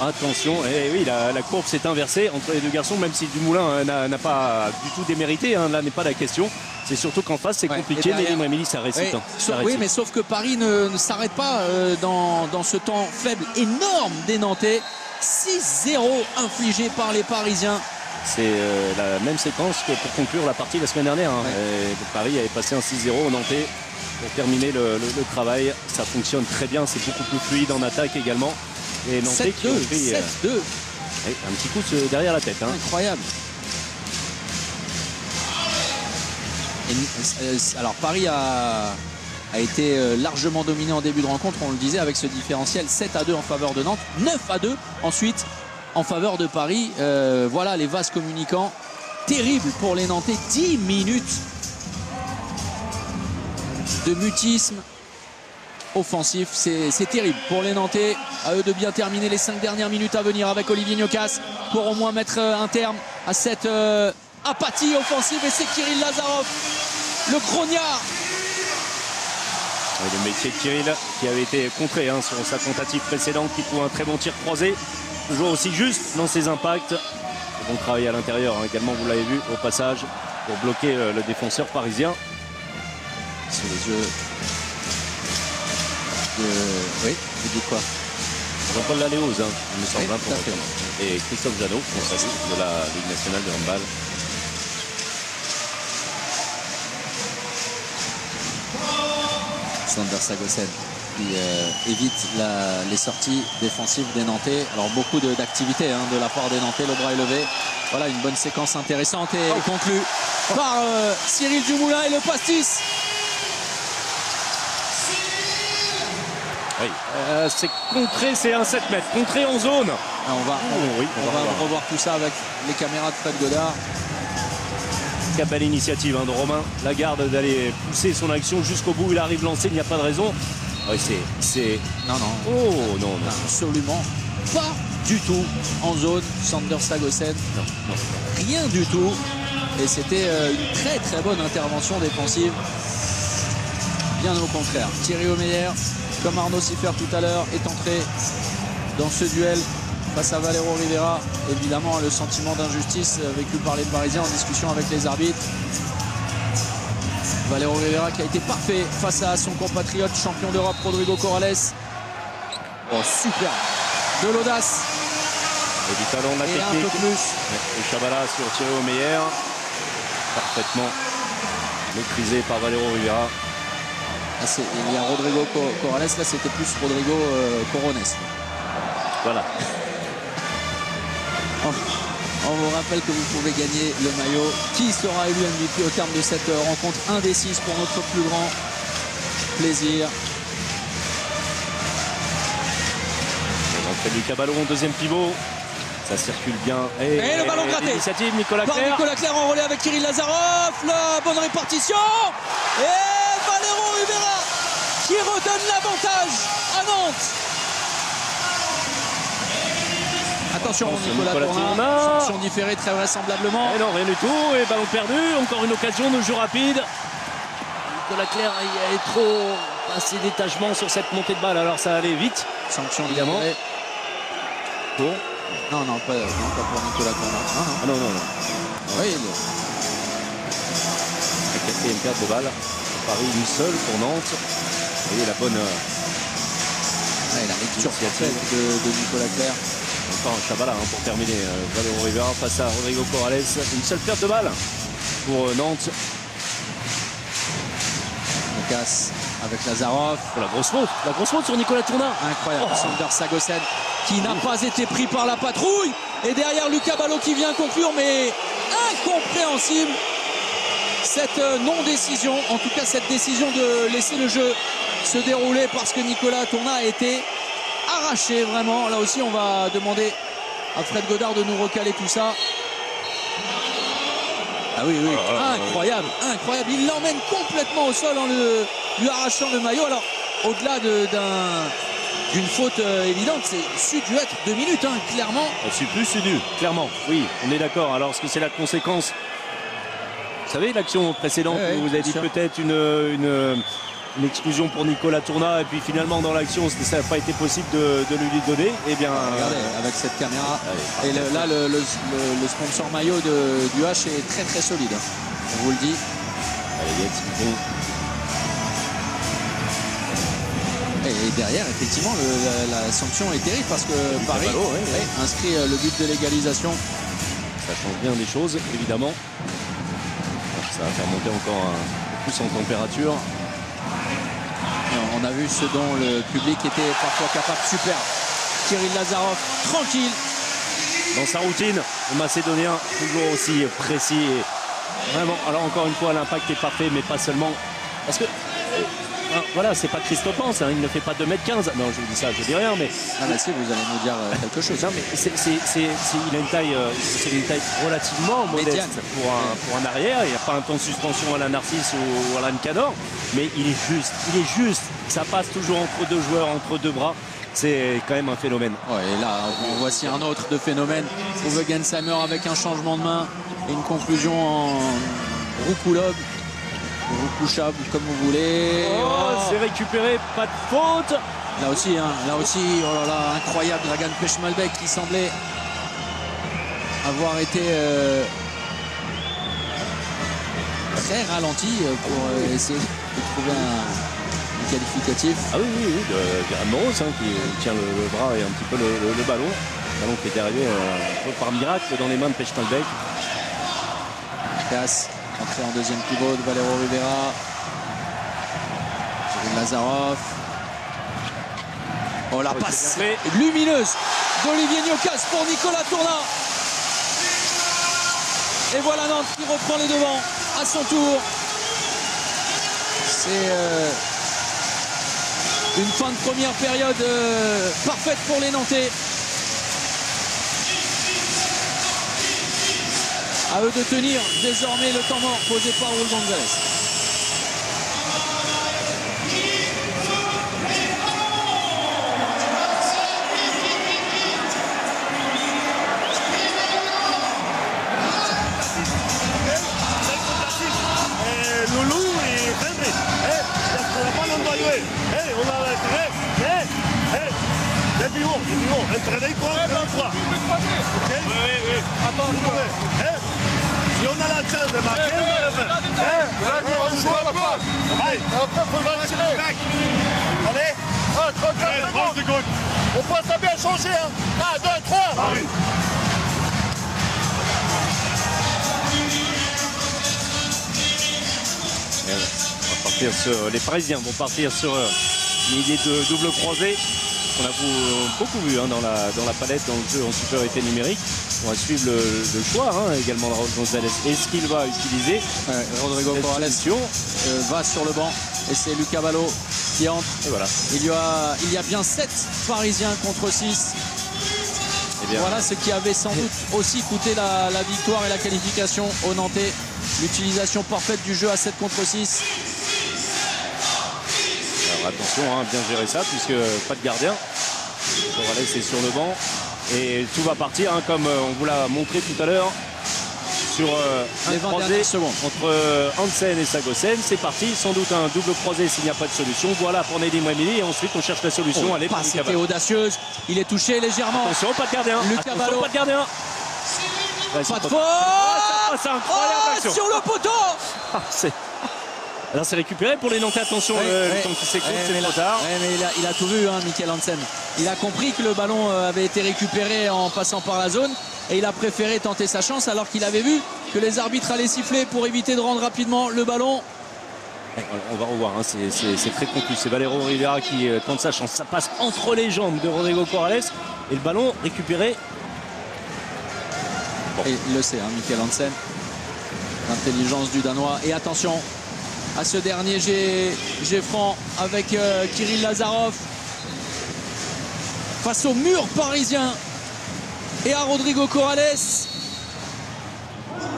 Attention. Et oui, la courbe s'est inversée entre les deux garçons, même si Dumoulin n'a pas du tout démérité. Là n'est pas la question. C'est surtout qu'en face, c'est compliqué. Mais Emily, ça récite. Oui, mais sauf que Paris ne s'arrête pas dans ce temps faible énorme des Nantais. 6-0 infligé par les Parisiens. C'est la même séquence que pour conclure la partie la semaine dernière. Paris avait passé un 6-0 au Nantais pour terminer le travail. Ça fonctionne très bien, c'est beaucoup plus fluide en attaque également. Et Nantais qui ont pris 7-2. Un petit coup derrière la tête. Incroyable. Alors Paris a été largement dominé en début de rencontre, on le disait, avec ce différentiel 7-2 en faveur de Nantes, 9-2 ensuite en faveur de Paris. Voilà les vases communicants. Terrible pour les Nantais. 10 minutes de mutisme offensif. C'est terrible pour les Nantais. À eux de bien terminer les 5 dernières minutes à venir avec Olivier Nocas pour au moins mettre un terme à cette apathie offensive. Et c'est Kirill Lazarov, le grognard. Le métier de Kirill qui avait été contré sur sa tentative précédente, qui trouve un très bon tir croisé. Toujours aussi juste dans ses impacts. Bon travail à l'intérieur également, vous l'avez vu au passage, pour bloquer le défenseur parisien. Sous les yeux de... Oui, vous dites quoi? Jean-Paul Laléoz, il me semble, tout à fait. Et Christophe Janot, on salue, de la Ligue nationale de handball. Sander Sagosen. qui évite les sorties défensives des Nantais. Alors beaucoup d'activité de la part des Nantais, le bras est levé. Voilà une bonne séquence intéressante et conclue par Cyril Dumoulin et le pastis. Oui. C'est contré, c'est un 7 mètres, contré en zone. On va revoir tout ça avec les caméras de Fred Godard. Quelle belle initiative de Romain Lagarde d'aller pousser son action jusqu'au bout. Il arrive lancé, il n'y a pas de raison. Oui, c'est... Non. Oh non. Absolument pas du tout en zone. Sander Sagosen. Non. Rien du tout. Et c'était une très très bonne intervention défensive. Bien au contraire. Thierry Omeyer, comme Arnaud Siffer tout à l'heure, est entré dans ce duel face à Valero Rivera. Évidemment, le sentiment d'injustice vécu par les Parisiens en discussion avec les arbitres. Valero Rivera qui a été parfait face à son compatriote champion d'Europe Rodrigo Corrales. Oh, super. De l'audace. Et du talent de la et technique. Un peu plus. Et Chabala sur Thierry Omeyer. Parfaitement maîtrisé par Valero Rivera. Il y a Rodrigo Corrales, là c'était plus Rodrigo Corones. Voilà. On vous rappelle que vous pouvez gagner le maillot. Qui sera élu MVP au terme de cette rencontre indécise pour notre plus grand plaisir. L'entrée de Lucas Ballon, deuxième pivot. Ça circule bien. Et le ballon gratté. Initiative, Nicolas Par Clerc. Nicolas Clerc en relais avec Kirill Lazarov. La bonne répartition. Et Valero Rivera qui redonne l'avantage à Nantes. Attention, Nicolas Tourna. Sanction différée très vraisemblablement. Et non, rien du tout. Et ballon perdu. Encore une occasion de jeu rapide. Nicolas Clerc, il y a trop assez détachement sur cette montée de balle. Alors ça allait vite. Sanction évidemment. Pour non, pas pour Nicolas Tourna. Non. Oui, la quatrième perte de balle. Paris une seule pour Nantes. Vous voyez la bonne la lecture parfaite de Nicolas Clerc. Encore un Chabala pour terminer. Valero Rivera face à Rodrigo Corrales. Une seule perte de balle pour Nantes. On casse avec Lazarov. Oh, la grosse faute sur Nicolas Tourna. Incroyable. Sander Sagosen qui n'a pas été pris par la patrouille. Et derrière Lucas Ballot qui vient conclure, mais incompréhensible. Cette non-décision, en tout cas cette décision de laisser le jeu se dérouler parce que Nicolas Tourna a été arraché vraiment. Là aussi on va demander à Fred Godard de nous recaler tout ça. Ah oui, incroyable. Il l'emmène complètement au sol en lui arrachant le maillot. Alors au-delà d'une faute évidente, c'est dû être 2 minutes, clairement. C'est dû, clairement. Oui, on est d'accord. Alors est-ce que c'est la conséquence? Vous savez, l'action précédente, vous avez dit peut-être une exclusion pour Nicolas Tourna, et puis finalement dans l'action, ça n'a pas été possible de lui donner. Eh bien, regardez, avec cette caméra. Et là, le sponsor maillot du H est très très solide. On vous le dit. Et derrière, effectivement, la sanction est terrible parce que Paris inscrit le but de l'égalisation. Ça change bien des choses, évidemment. Ça va faire monter encore un peu plus en température. On a vu ce dont le public était parfois capable. Super. Kirill Lazarov, tranquille. Dans sa routine, le Macédonien, toujours aussi précis. Et vraiment, alors encore une fois, l'impact est parfait, mais pas seulement. Parce que, voilà, c'est pas Christophe Hans, il ne fait pas 2m15. Non, je vous dis ça, je dis rien, mais... Ah bah si, vous allez nous dire quelque chose. Non, mais il a une taille, c'est une taille relativement modeste pour un arrière. Il n'y a pas un temps de suspension à la Narcisse ou à la Ncanor, mais il est juste. Ça passe toujours entre deux joueurs, entre deux bras. C'est quand même un phénomène. Et là, voici un autre de phénomène. Uwe Gensheimer avec un changement de main et une conclusion en Roukoulov. Roukoulchab, comme vous voulez. C'est récupéré, pas de faute. Là aussi, oh là là, incroyable, Dragan Pechmalbek qui semblait avoir été très ralenti pour essayer de trouver un qualificatif. Ah oui, de Guérin Moros qui tient le bras et un petit peu le ballon. Le ballon qui est arrivé par miracle dans les mains de Pechmalbek. Casse, entrée en deuxième pivot de Valero Rivera. Lazarov. Oh, la Ouais, passe c'est bien fait. lumineuse d'Olivier Niocas pour Nicolas Tourna. Et voilà Nantes qui reprend les devants à son tour. C'est une fin de première période parfaite pour les Nantais. À eux de tenir désormais le temps mort posé par Raúl González. Loulou et Henry. On n'a pas l'envoyer. On a l'intérêt. Les pivots. Entraînez quoi? Oui. Attends, si on a la chance de marquer, on va le faire. On joue à la fin. Allez, Après, il faut le tirer. allez. 30 secondes. On pense à bien changer. 1, 2, 3. On va partir sur, les Parisiens vont partir sur une idée de double croisé. On a beaucoup vu dans la palette, dans le jeu en supériorité numérique. On va suivre le choix également de Raúl González. Est-ce qu'il va utiliser Rodrigo Corrales va sur le banc et c'est Lucas Ballot qui entre. Et voilà. Il y a bien 7 Parisiens contre 6. Eh bien, Voilà ce qui avait sans doute aussi coûté la victoire et la qualification aux Nantais. L'utilisation parfaite du jeu à 7 contre 6. alors attention, bien gérer ça puisque pas de gardien. Corrales est sur le banc et tout va partir comme on vous l'a montré tout à l'heure sur Les un 20 croisé dernières secondes. entre Hansen et Sagosen. C'est parti, sans doute un double croisé s'il n'y a pas de solution. Voilà pour Nedim Remili et ensuite on cherche la solution. Allez, pour Passe Lucas était Ballot. audacieuse. Il est touché légèrement. Attention, pas de gardien. Lucas Attention, Ballot. pas de gardien. Ouais, c'est Pas de pas- faute. C'est incroyable l'action. Sur le poteau. Alors c'est récupéré pour les Nantais. Attention, le temps qui s'écoule, c'est trop tard. Mais il a tout vu, Michael Hansen. Il a compris que le ballon avait été récupéré en passant par la zone et il a préféré tenter sa chance alors qu'il avait vu que les arbitres allaient siffler pour éviter de rendre rapidement le ballon. On va revoir, c'est très confus. C'est Valero Rivera qui tente sa chance. Ça passe entre les jambes de Rodrigo Corrales et le ballon récupéré. Et il le sait, Michael Hansen. L'intelligence du Danois. Et attention à ce dernier jet franc avec Kirill Lazarov. Face au mur parisien et à Rodrigo Corrales.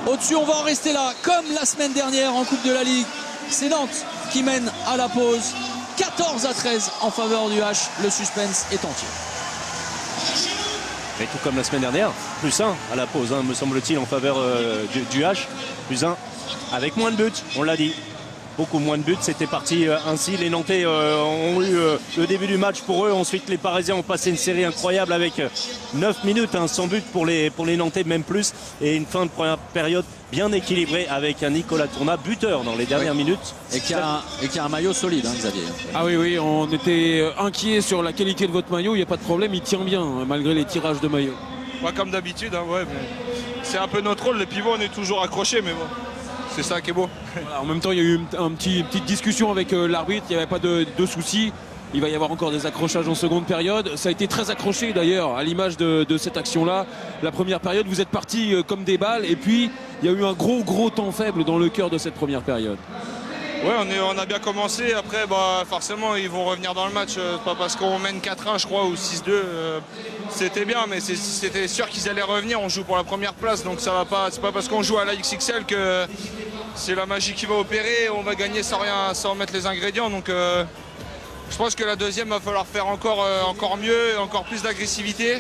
Au-dessus, on va en rester là, comme la semaine dernière en Coupe de la Ligue. C'est Nantes qui mène à la pause. 14-13 en faveur du H. Le suspense est entier. Et tout comme la semaine dernière, plus 1 à la pause, me semble-t-il, en faveur du H. Plus 1 avec moins de buts, on l'a dit. Beaucoup moins de buts, c'était parti ainsi. Les Nantais ont eu le début du match pour eux. Ensuite, les Parisiens ont passé une série incroyable avec 9 minutes sans but pour les Nantais, même plus. Et une fin de première période bien équilibrée avec un Nicolas Tourna, buteur dans les dernières minutes. Et qui a un maillot solide, Xavier. Ah oui, on était inquiet sur la qualité de votre maillot. Il n'y a pas de problème, il tient bien malgré les tirages de maillot. Ouais, comme d'habitude, mais c'est un peu notre rôle. Les pivots, on est toujours accrochés, mais bon, c'est ça qui est beau. Voilà, en même temps, il y a eu une petite discussion avec l'arbitre. Il n'y avait pas de soucis. Il va y avoir encore des accrochages en seconde période. Ça a été très accroché d'ailleurs, à l'image de cette action-là. La première période, vous êtes partis comme des balles. Et puis, il y a eu un gros temps faible dans le cœur de cette première période. Ouais, on a bien commencé. Après, forcément, ils vont revenir dans le match. Pas parce qu'on mène 4-1, je crois, ou 6-2. C'était bien, mais c'était sûr qu'ils allaient revenir. On joue pour la première place, donc ça va pas. C'est pas parce qu'on joue à la XXL que c'est la magie qui va opérer. On va gagner sans mettre les ingrédients. Donc, je pense que la deuxième va falloir faire encore mieux, encore plus d'agressivité.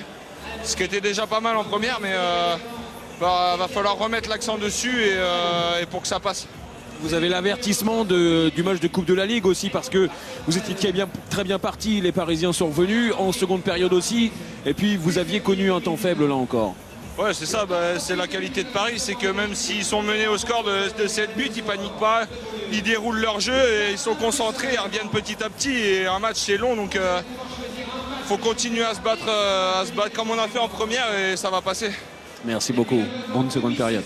Ce qui était déjà pas mal en première, mais va falloir remettre l'accent dessus et pour que ça passe. Vous avez l'avertissement du match de Coupe de la Ligue aussi parce que vous étiez très bien partis, les Parisiens sont revenus, en seconde période aussi, et puis vous aviez connu un temps faible là encore. Ouais, c'est ça, c'est la qualité de Paris, c'est que même s'ils sont menés au score de 7 buts, ils paniquent pas, ils déroulent leur jeu et ils sont concentrés, ils reviennent petit à petit et un match c'est long, donc faut continuer à se battre comme on a fait en première et ça va passer. Merci beaucoup, bonne seconde période.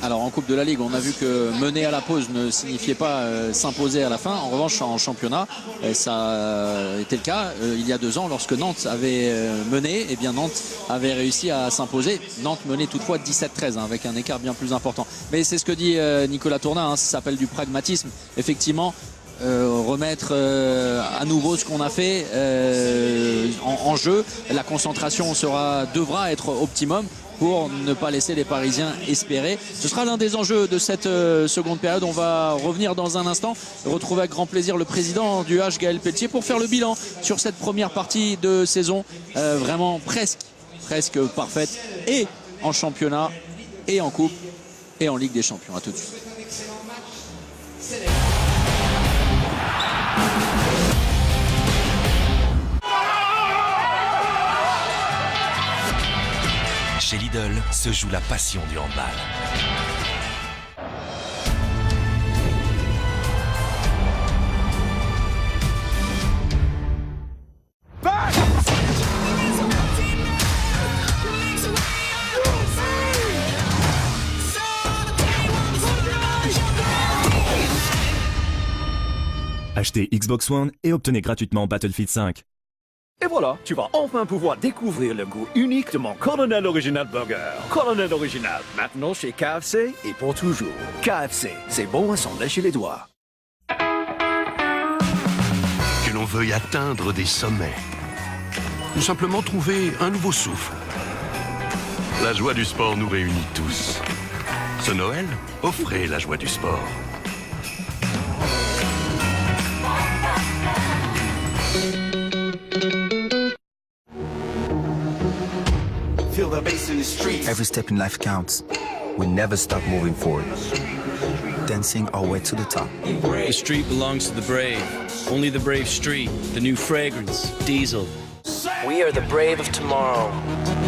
Alors en Coupe de la Ligue, on a vu que mener à la pause ne signifiait pas s'imposer à la fin. En revanche, en championnat, ça était le cas il y a 2 ans lorsque Nantes avait mené. Et bien Nantes avait réussi à s'imposer. Nantes menait toutefois 17-13 avec un écart bien plus important. Mais c'est ce que dit Nicolas Tourna, ça s'appelle du pragmatisme. Effectivement, remettre à nouveau ce qu'on a fait en jeu. La concentration devra être optimum pour ne pas laisser les Parisiens espérer. Ce sera l'un des enjeux de cette seconde période. On va revenir dans un instant, retrouver avec grand plaisir le président du H, Gaël Pelletier, pour faire le bilan sur cette première partie de saison vraiment presque parfaite, et en championnat, et en coupe, et en Ligue des Champions. À tout de suite. Chez Lidl se joue la passion du handball. Achetez Xbox One et obtenez gratuitement Battlefield 5. Et voilà, tu vas enfin pouvoir découvrir le goût unique de mon Colonel Original Burger. Colonel Original, maintenant chez KFC et pour toujours. KFC, c'est bon à s'en lécher les doigts. Que l'on veuille atteindre des sommets, ou simplement trouver un nouveau souffle. La joie du sport nous réunit tous. Ce Noël, offrez la joie du sport. Every step in life counts. We never stop moving forward. Dancing our way to the top. The street belongs to the brave. Only the brave street. The new fragrance. Diesel. We are the brave of tomorrow.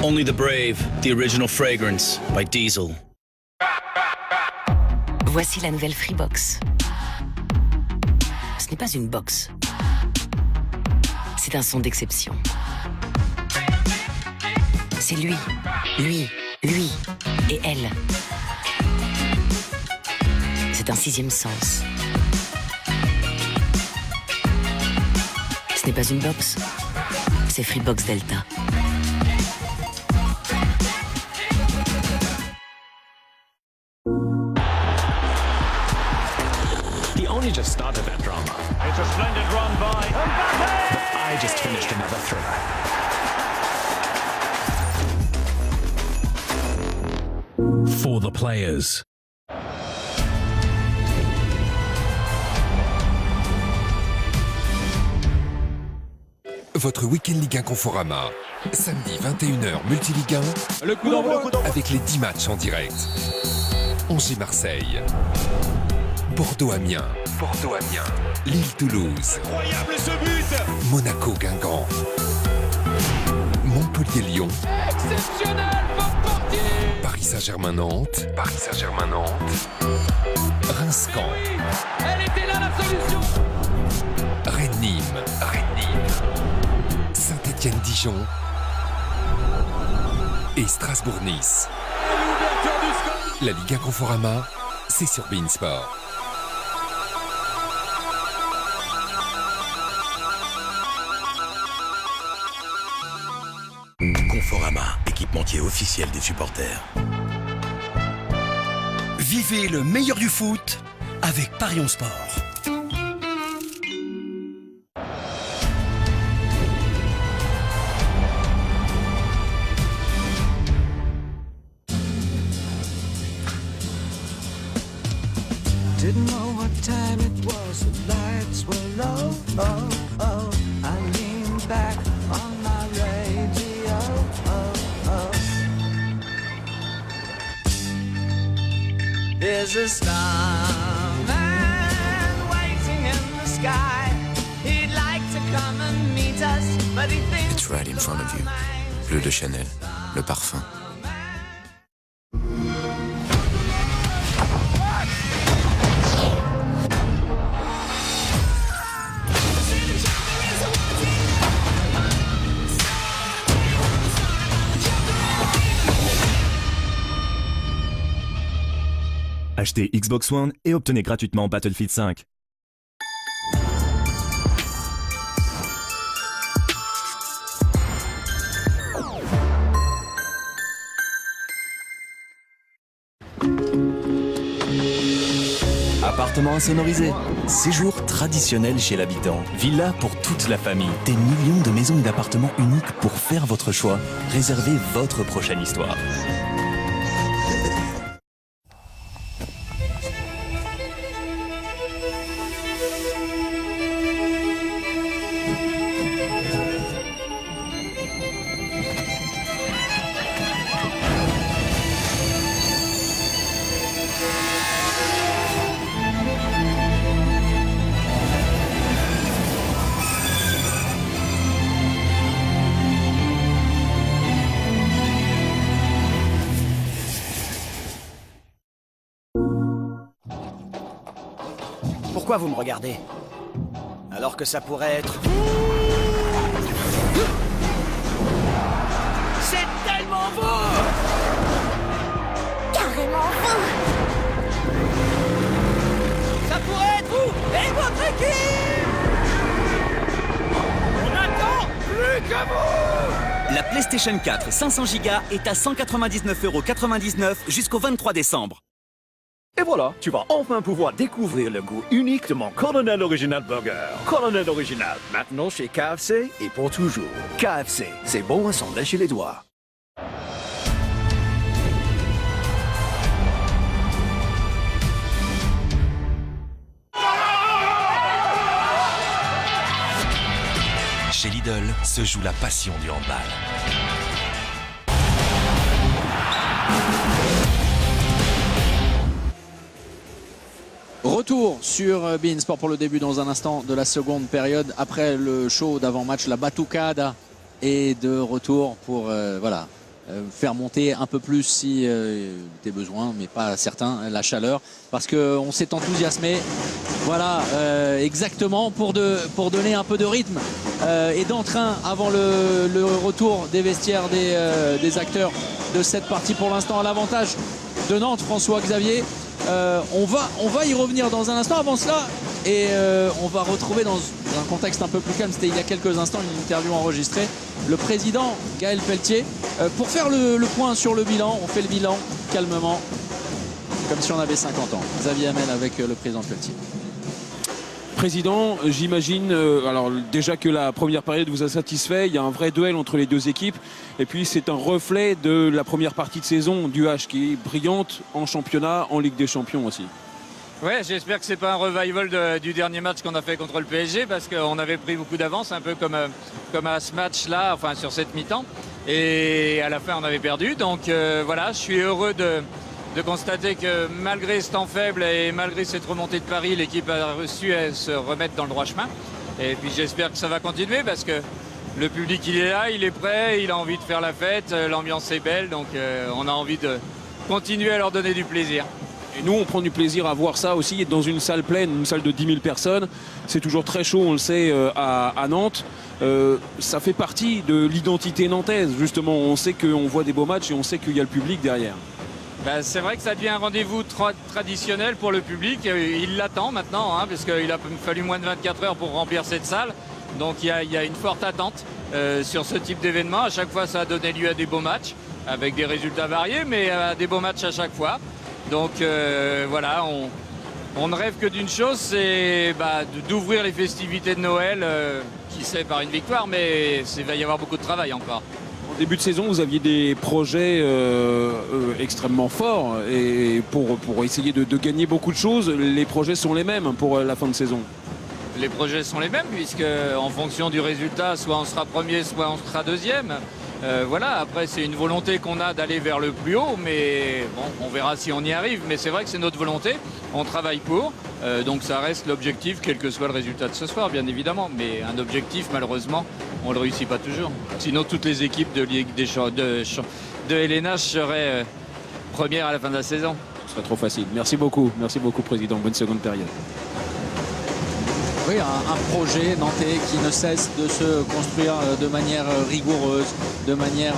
Only the brave. The original fragrance by Diesel. Voici la nouvelle Freebox. Ce n'est pas une box. C'est un son d'exception. C'est lui et elle. C'est un 6e sens. Ce n'est pas une box, c'est Freebox Delta. He only just started that drama. It's a splendid run by Mbappe! But I just finished another thriller. For the players. Votre week-end Ligue 1 Conforama. Samedi 21h Multiligue 1. Le coup d'envoi. Avec les 10 matchs en direct. Angers-Marseille. Bordeaux-Amiens. Lille-Toulouse. Incroyable ce but! Monaco-Guingamp. Montpellier-Lyon. Exceptionnel, Paris Saint-Germain-Nantes. Reims-Caen. Elle était là la solution! Rennes-Nîmes. Saint-Étienne-Dijon. Et Strasbourg-Nice. La Ligue 1 Conforama, c'est sur beIN Sport. Conforama, équipementier officiel des supporters. Vivez le meilleur du foot avec Parions Sport. Didn't know what time it was, the lights were low, oh, oh. I leaned back on my radio, oh, oh. There's a starman waiting in the sky. He'd like to come and meet us, but he thinks It's right in front of you. Bleu de Chanel, le parfum. Achetez Xbox One et obtenez gratuitement Battlefield 5. Appartement insonorisé, séjour traditionnel chez l'habitant, villa pour toute la famille, des millions de maisons et d'appartements uniques pour faire votre choix. Réservez votre prochaine histoire. Pourquoi vous me regardez? Alors que ça pourrait être... C'est tellement beau! Carrément beau! Ça pourrait être vous et votre équipe! On attend plus que vous! La PlayStation 4 500 Go est à 199,99 € jusqu'au 23 décembre. Et voilà, tu vas enfin pouvoir découvrir le goût unique de mon Colonel Original Burger. Colonel Original, maintenant chez KFC et pour toujours. KFC, c'est bon à s'en lécher les doigts. Chez Lidl se joue la passion du handball. Retour sur beIN Sport pour le début dans un instant de la seconde période. Après le show d'avant-match, la batucada est de retour pour faire monter un peu plus si était besoin, mais pas certain, la chaleur. Parce qu'on s'est enthousiasmé, voilà, exactement pour donner un peu de rythme et d'entrain avant le retour des vestiaires des acteurs de cette partie. Pour l'instant à l'avantage de Nantes, François-Xavier. On va y revenir dans un instant. Avant cela, et on va retrouver dans un contexte un peu plus calme, c'était il y a quelques instants une interview enregistrée, le président Gaël Pelletier pour faire le point sur le bilan. On fait le bilan calmement comme si on avait 50 ans. Xavier Hamel avec le président Pelletier. Président, j'imagine alors déjà que la première période vous a satisfait, il y a un vrai duel entre les deux équipes et puis c'est un reflet de la première partie de saison du H qui est brillante en championnat, en Ligue des Champions aussi. Ouais, j'espère que c'est pas un revival du dernier match qu'on a fait contre le PSG parce qu'on avait pris beaucoup d'avance, un peu comme à ce match-là, enfin sur cette mi-temps, et à la fin on avait perdu. Donc voilà, je suis heureux de constater que malgré ce temps faible et malgré cette remontée de Paris, l'équipe a réussi à se remettre dans le droit chemin. Et puis j'espère que ça va continuer parce que le public il est là, il est prêt, il a envie de faire la fête, l'ambiance est belle, donc on a envie de continuer à leur donner du plaisir. Et nous on prend du plaisir à voir ça aussi, être dans une salle pleine, une salle de 10 000 personnes. C'est toujours très chaud, on le sait, à Nantes. Ça fait partie de l'identité nantaise, justement. On sait qu'on voit des beaux matchs et on sait qu'il y a le public derrière. Ben, c'est vrai que ça devient un rendez-vous traditionnel pour le public. Il l'attend maintenant, hein, parce qu'il a fallu moins de 24 heures pour remplir cette salle. Donc il y a une forte attente sur ce type d'événement. À chaque fois, ça a donné lieu à des beaux matchs, avec des résultats variés, mais à des beaux matchs à chaque fois. Donc voilà, on ne rêve que d'une chose, c'est d'ouvrir les festivités de Noël, qui sait par une victoire, mais il va y avoir beaucoup de travail encore. En début de saison, vous aviez des projets extrêmement forts et pour essayer de gagner beaucoup de choses, les projets sont les mêmes pour la fin de saison. Les projets sont les mêmes puisque en fonction du résultat, soit on sera premier, soit on sera deuxième. Voilà, après c'est une volonté qu'on a d'aller vers le plus haut, mais bon, on verra si on y arrive. Mais c'est vrai que c'est notre volonté, on travaille pour, donc ça reste l'objectif, quel que soit le résultat de ce soir, bien évidemment. Mais un objectif, malheureusement, on ne le réussit pas toujours. Sinon, toutes les équipes de Ligue de LNH seraient premières à la fin de la saison. Ce serait trop facile. Merci beaucoup, Président. Bonne seconde période. Oui, un projet nantais qui ne cesse de se construire de manière rigoureuse, de manière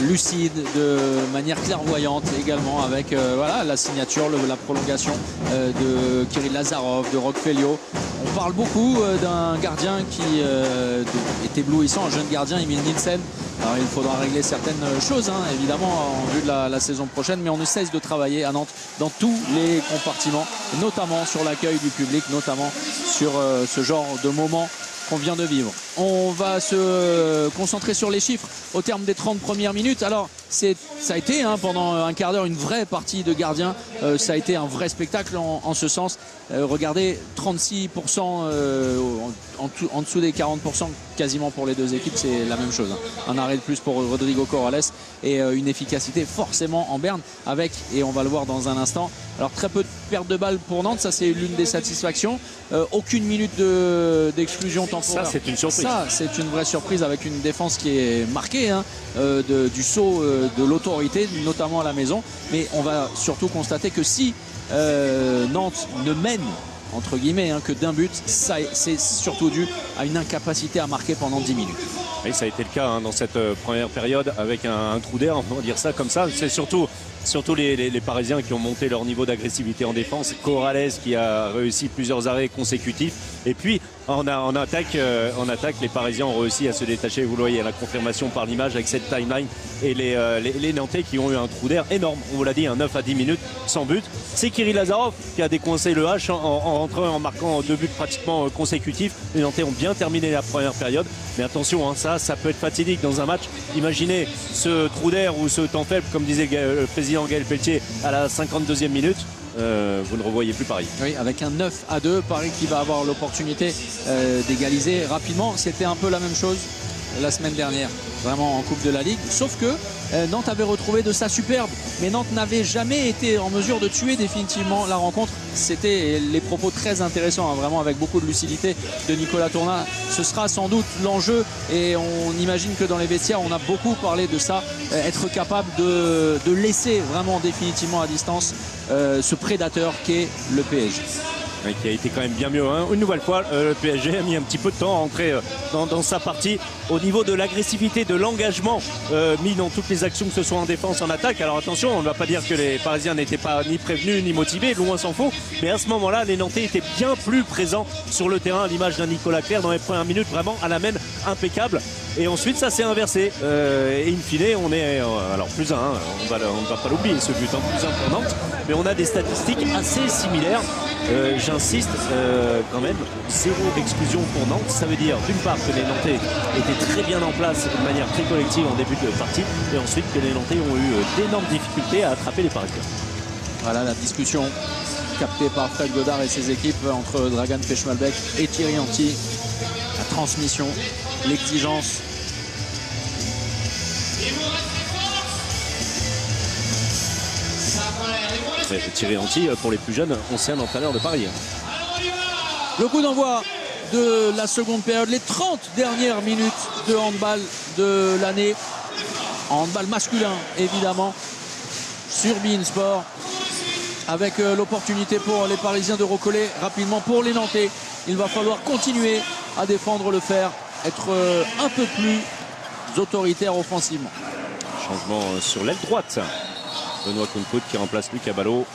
lucide, de manière clairvoyante également, avec voilà, la signature, la prolongation de Kirill Lazarov, de Roque Feillo. On parle beaucoup d'un gardien qui est éblouissant, un jeune gardien, Emil Nielsen. Alors il faudra régler certaines choses, hein, évidemment, en vue de la saison prochaine, mais on ne cesse de travailler à Nantes dans tous les compartiments, notamment sur l'accueil du public, notamment sur ce genre de moment qu'on vient de vivre. On va se concentrer sur les chiffres au terme des 30 premières minutes. Alors ça a été pendant un quart d'heure une vraie partie de gardien. Ça a été un vrai spectacle en ce sens. Regardez, 36% en dessous des 40% quasiment pour les deux équipes, c'est la même chose. Un arrêt de plus pour Rodrigo Corrales et une efficacité forcément en berne avec, et on va le voir dans un instant, alors très peu de pertes de balles pour Nantes, ça c'est l'une des satisfactions. Aucune minute d'exclusion temporaire. Ça c'est une surprise. Ça c'est une vraie surprise avec une défense qui est marquée du saut de l'autorité, notamment à la maison. Mais on va surtout constater que si Nantes ne mène entre guillemets que d'un but, c'est surtout dû à une incapacité à marquer pendant 10 minutes. Et ça a été le cas dans cette première période avec un trou d'air, on va dire ça comme ça. C'est surtout les Parisiens qui ont monté leur niveau d'agressivité en défense. Corrales qui a réussi plusieurs arrêts consécutifs. Et puis en attaque, les Parisiens ont réussi à se détacher. Vous le voyez, la confirmation par l'image avec cette timeline. Et les Nantais qui ont eu un trou d'air énorme. On vous l'a dit, 9 à 10 minutes sans but. C'est Kirill Lazarov qui a décoincé le H en marquant 2 buts pratiquement consécutifs. Les Nantais ont bien terminé la première période. Mais attention, ça peut être fatidique dans un match. Imaginez ce trou d'air ou ce temps faible, comme disait le président Gaël Pelletier, à la 52e minute. Vous ne revoyez plus Paris. Oui, avec un 9 à 2, Paris qui va avoir l'opportunité d'égaliser rapidement. C'était un peu la même chose la semaine dernière, vraiment en Coupe de la Ligue, sauf que Nantes avait retrouvé de sa superbe, mais Nantes n'avait jamais été en mesure de tuer définitivement la rencontre. C'était les propos très intéressants, vraiment avec beaucoup de lucidité de Nicolas Tournat. Ce sera sans doute l'enjeu, et on imagine que dans les vestiaires on a beaucoup parlé de ça, être capable de laisser vraiment définitivement à distance ce prédateur qu'est le PSG. Qui a été quand même bien mieux. Une nouvelle fois, le PSG a mis un petit peu de temps à entrer dans sa partie au niveau de l'agressivité, de l'engagement mis dans toutes les actions, que ce soit en défense, en attaque. Alors attention, on ne va pas dire que les Parisiens n'étaient pas ni prévenus ni motivés, loin s'en faut. Mais à ce moment-là, les Nantais étaient bien plus présents sur le terrain, à l'image d'un Nicolas Clerc dans les premières minutes, vraiment à la main impeccable. Et ensuite, ça s'est inversé. Et in fine, on est alors plus 1. On ne va pas l'oublier, ce but plus 1 pour Nantes. Mais on a des statistiques assez similaires. J'insiste quand même, 0 exclusion pour Nantes. Ça veut dire d'une part que les Nantais étaient très bien en place de manière très collective en début de partie, et ensuite que les Nantais ont eu d'énormes difficultés à attraper les Parisiens. Voilà la discussion captée par Fred Godard et ses équipes entre Dragan Pechmalbek et Thierry Anti. La transmission, l'exigence. Thierry Anti, pour les plus jeunes, ancien entraîneur de Paris. Le coup d'envoi de la seconde période, les 30 dernières minutes de handball de l'année. Handball masculin, évidemment, sur beIN Sport, avec l'opportunité pour les Parisiens de recoller rapidement. Pour les Nantais, il va falloir continuer à défendre le fer, être un peu plus autoritaire offensivement. Changement sur l'aile droite. Benoît Kounkout qui remplace Lucas Ballot.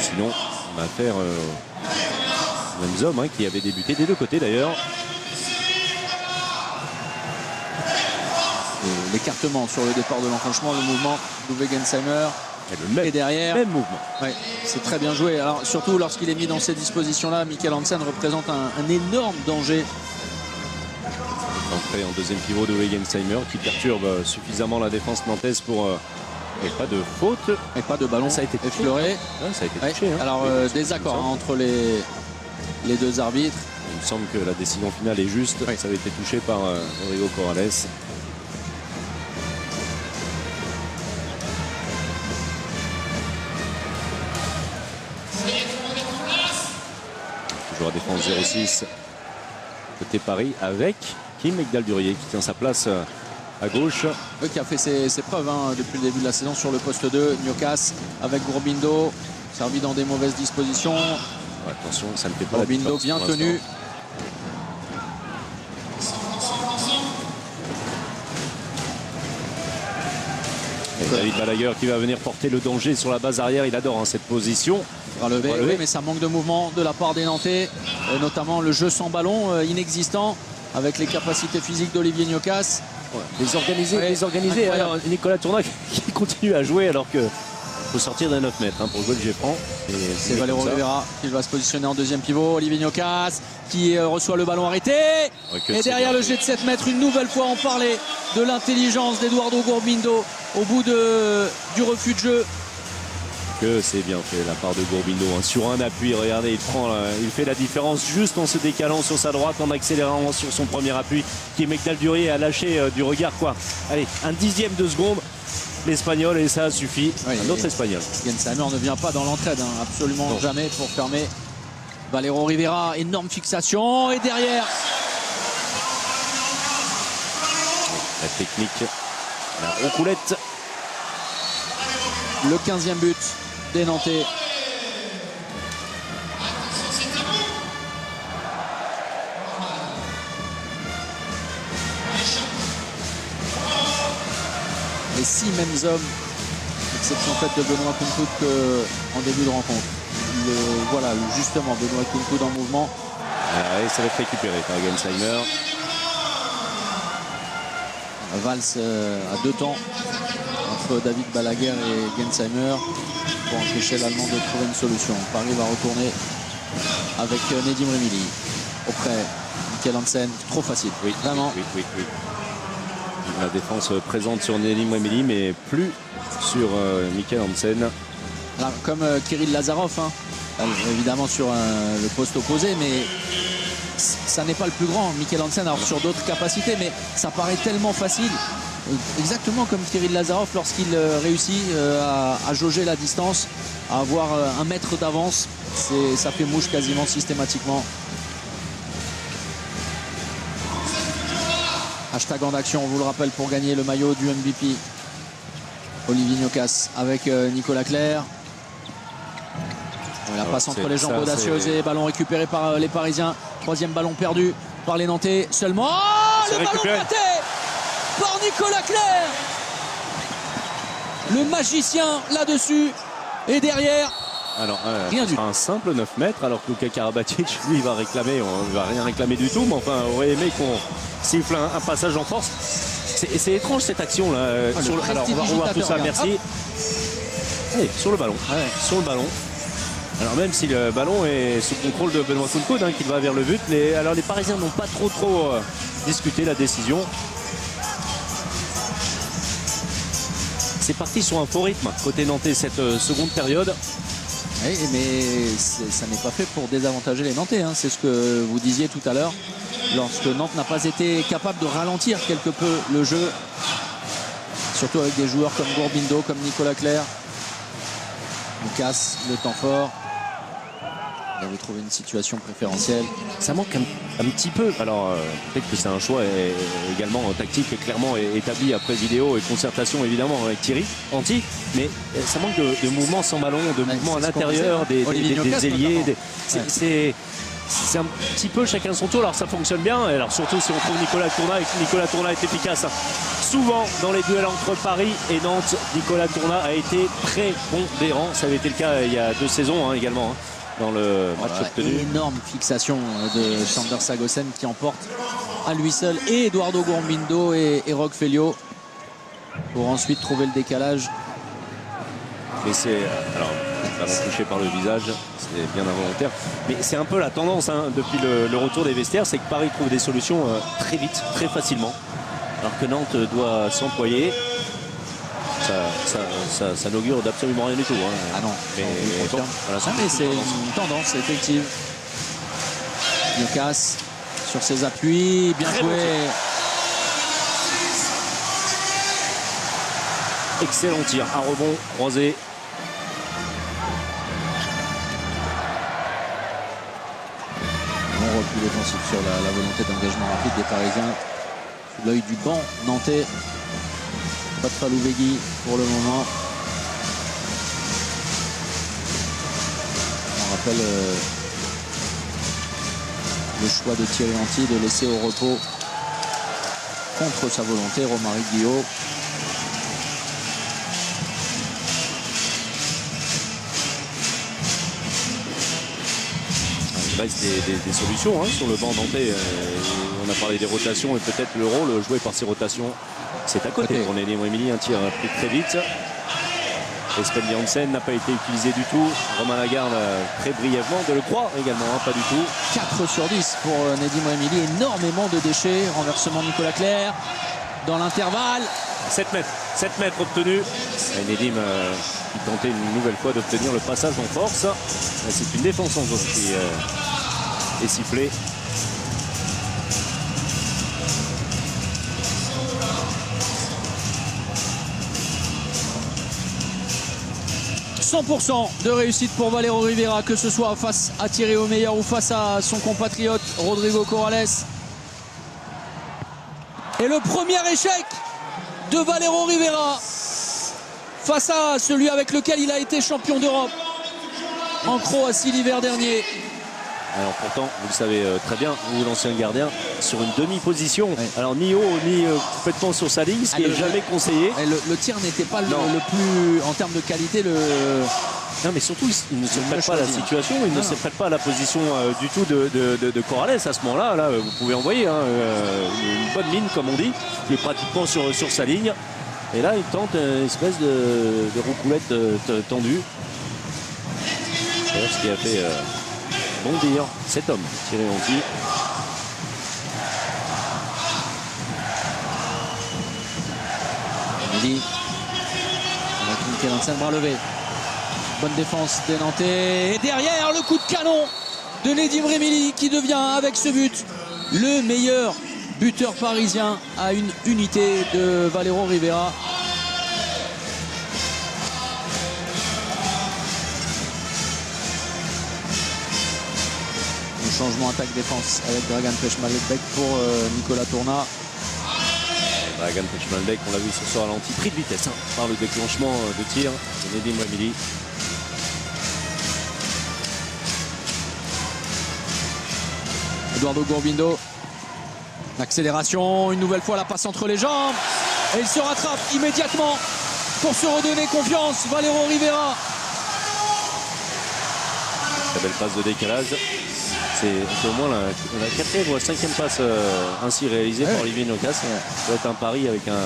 Sinon, on va faire les mêmes hommes qui avaient débuté des deux côtés d'ailleurs. L'écartement sur le départ de l'enclenchement, le mouvement d'Uwe Gensheimer. Et derrière, même mouvement. Ouais, c'est très bien joué. Alors, surtout lorsqu'il est mis dans ces dispositions-là, Michael Hansen représente un énorme danger. Entrée en deuxième pivot d'Uwe Gensheimer qui perturbe suffisamment la défense nantaise pour... Et pas de faute. Et pas de ballon. Ça a été effleuré. Ça a été touché. Alors désaccord entre les deux arbitres. Il me semble que la décision finale est juste. Ça avait été touché par Rodrigo Corrales. Toujours à défense 0-6 côté Paris avec Kim Egdal-Durier qui tient sa place à gauche. Qui a fait ses preuves depuis le début de la saison sur le poste 2. Nyokas avec Gourbindo, servi dans des mauvaises dispositions. Attention, ça ne fait pas Gourbindo bien tenu. David Balaguer qui va venir porter le danger sur la base arrière. Il adore cette position. Bras levé, oui, mais ça manque de mouvement de la part des Nantais, notamment le jeu sans ballon inexistant avec les capacités physiques d'Olivier Gnocas. Désorganisé. Alors, Nicolas Tourna qui continue à jouer alors que faut sortir d'un 9 mètres pour jouer le G-Franc. C'est Valero Rivera qui va se positionner en deuxième pivot. Olivier Gnocas qui reçoit le ballon arrêté. Et derrière le jet de 7 mètres, une nouvelle fois, on parlait de l'intelligence d'Eduardo Gourbindo au bout du refus de jeu. Que c'est bien fait la part de Gourbindo. Sur un appui, regardez, il fait la différence juste en se décalant sur sa droite, en accélérant sur son premier appui, qui est Mekdal Durier a lâché du regard Allez, un dixième de seconde. L'Espagnol, et ça suffit. Un autre Espagnol. Gensheimer ne vient pas dans l'entraide, absolument jamais, pour fermer. Valero Rivera, énorme fixation, et derrière la technique, la roucoulette. Le 15e but des Nantais. Les 6 mêmes hommes, exception faite de Benoît Kounkoud en début de rencontre. Voilà, justement, Benoît Kounkoud en mouvement. Et ça va être récupéré par Gensheimer. Valse à 2 temps entre David Balaguer et Gensheimer pour empêcher l'Allemand de trouver une solution. Paris va retourner avec Nedim Remili auprès de Michael Hansen. Trop facile, vraiment. Oui. La défense présente sur Nedim Remili, mais plus sur Michael Hansen. Alors, comme Kirill Lazarov, évidemment sur le poste opposé, mais ça n'est pas le plus grand, Michael Hansen, alors sur d'autres capacités, mais ça paraît tellement facile. Exactement comme Kirill Lazarov lorsqu'il réussit à jauger la distance, à avoir un mètre d'avance, ça fait mouche quasiment systématiquement. Hashtag en action, on vous le rappelle, pour gagner le maillot du MVP. Olivier Gnocas avec Nicolas Clerc. La passe entre les jambes audacieuse et ballon récupéré par les Parisiens. 3e ballon perdu par les Nantais seulement. Oh, le ballon prêté par Nicolas Clerc. Le magicien là-dessus. Et derrière, alors, rien du tout. Un simple 9 mètres, alors que Luka Karabatic, lui, il va réclamer, on ne va rien réclamer du tout, mais enfin, on aurait aimé qu'on siffle un passage en force. C'est étrange cette action là. Alors on va revoir tout ça, merci. Allez, sur le ballon. Sur le ballon. Alors même si le ballon est sous contrôle de Benoît Kounkoud qui va vers le but, alors les Parisiens n'ont pas trop discuté la décision. C'est parti sur un faux rythme côté nantais cette seconde période. Oui, mais ça n'est pas fait pour désavantager les Nantais. C'est ce que vous disiez tout à l'heure. Lorsque Nantes n'a pas été capable de ralentir quelque peu le jeu, surtout avec des joueurs comme Gourbindo, comme Nicolas Clerc. Lucas, le temps fort. Il avait trouvé une situation préférentielle. Ça manque un petit peu. Alors peut-être que c'est un choix également tactique et clairement établi après vidéo et concertation évidemment avec Thierry Anti, mais ça manque de mouvement sans ballon, de mouvement à l'intérieur des ailiers. C'est un petit peu chacun son tour. Alors ça fonctionne bien, alors surtout si on trouve Nicolas Tourna, et que Nicolas Tourna est efficace souvent dans les duels entre Paris et Nantes. Nicolas Tourna a été prépondérant, ça avait été le cas il y a 2 saisons également dans le match obtenu. Énorme fixation de Sander Sagosen qui emporte à lui seul et Eduardo Gourbindo et Roque Félio pour ensuite trouver le décalage. Mais c'est alors touché par le visage, c'est bien involontaire, mais c'est un peu la tendance depuis le retour des vestiaires, c'est que Paris trouve des solutions très vite, très facilement, alors que Nantes doit s'employer. Ça n'augure d'absolument rien du tout. Ah non, mais c'est une tendance effective. Gnocas sur ses appuis, bien joué. Excellent tir, un rebond croisé. Bon repli défensif sur la volonté d'engagement rapide des Parisiens. Sous l'œil du banc nantais. Pas de Falouvegui pour le moment. On rappelle le choix de Thierry Anti de laisser au repos contre sa volonté Romaric Guillot. Il reste des solutions hein, sur le banc nantais. On a parlé des rotations et peut-être le rôle joué par ces rotations. C'est à côté pour Nedim Remili, un tir pris très vite. Espen Janssen n'a pas été utilisé du tout. Romain Lagarde très brièvement, Delecroix également, hein, pas du tout. 4 sur 10 pour Nedim Remili, énormément de déchets. Renversement de Nicolas Clerc dans l'intervalle. 7 mètres obtenus. Et Nedim qui tentait une nouvelle fois d'obtenir le passage en force. C'est une défense en zone qui est sifflée. « 100% de réussite pour Valero Rivera, que ce soit face à Thierry Omeyer ou face à son compatriote Rodrigo Corrales. Et le premier échec de Valero Rivera face à celui avec lequel il a été champion d'Europe en Croatie l'hiver dernier. Alors pourtant, vous le savez très bien, vous l'ancien gardien, sur une demi-position. Oui. Alors ni haut, ni complètement sur sa ligne, ce qui n'est jamais conseillé. Le tir n'était pas le plus, en termes de qualité, Non mais surtout, il ne se prête pas à la situation, il ne se prête pas à la position du tout de Corrales. À ce moment-là, là, vous pouvez envoyer hein, une bonne mine, comme on dit, qui est pratiquement sur sa ligne. Et là, il tente une espèce de roucoulette tendue. C'est ce qui a fait bondir cet homme, Thierry Lanty. Midi. Avec Michael Hansen, bras levé. Bonne défense des Nantais. Et derrière, le coup de canon de Nedim Remili qui devient, avec ce but, le meilleur buteur parisien à une unité de Valero Rivera. Changement attaque-défense avec Dragan Pechmalbek pour Nicolas Tourna. Dragan Pechmalbek, on l'a vu ce soir ralenti, pris de vitesse hein, par le déclenchement de tir de Nedim Remili. Eduardo Gurbindo. L'accélération, une nouvelle fois la passe entre les jambes. Et il se rattrape immédiatement pour se redonner confiance. Valero Rivera. Très belle passe de décalage. C'est au moins la 4e ou la 5e passe ainsi réalisée par Olivier Nocas. Ça doit être un pari avec un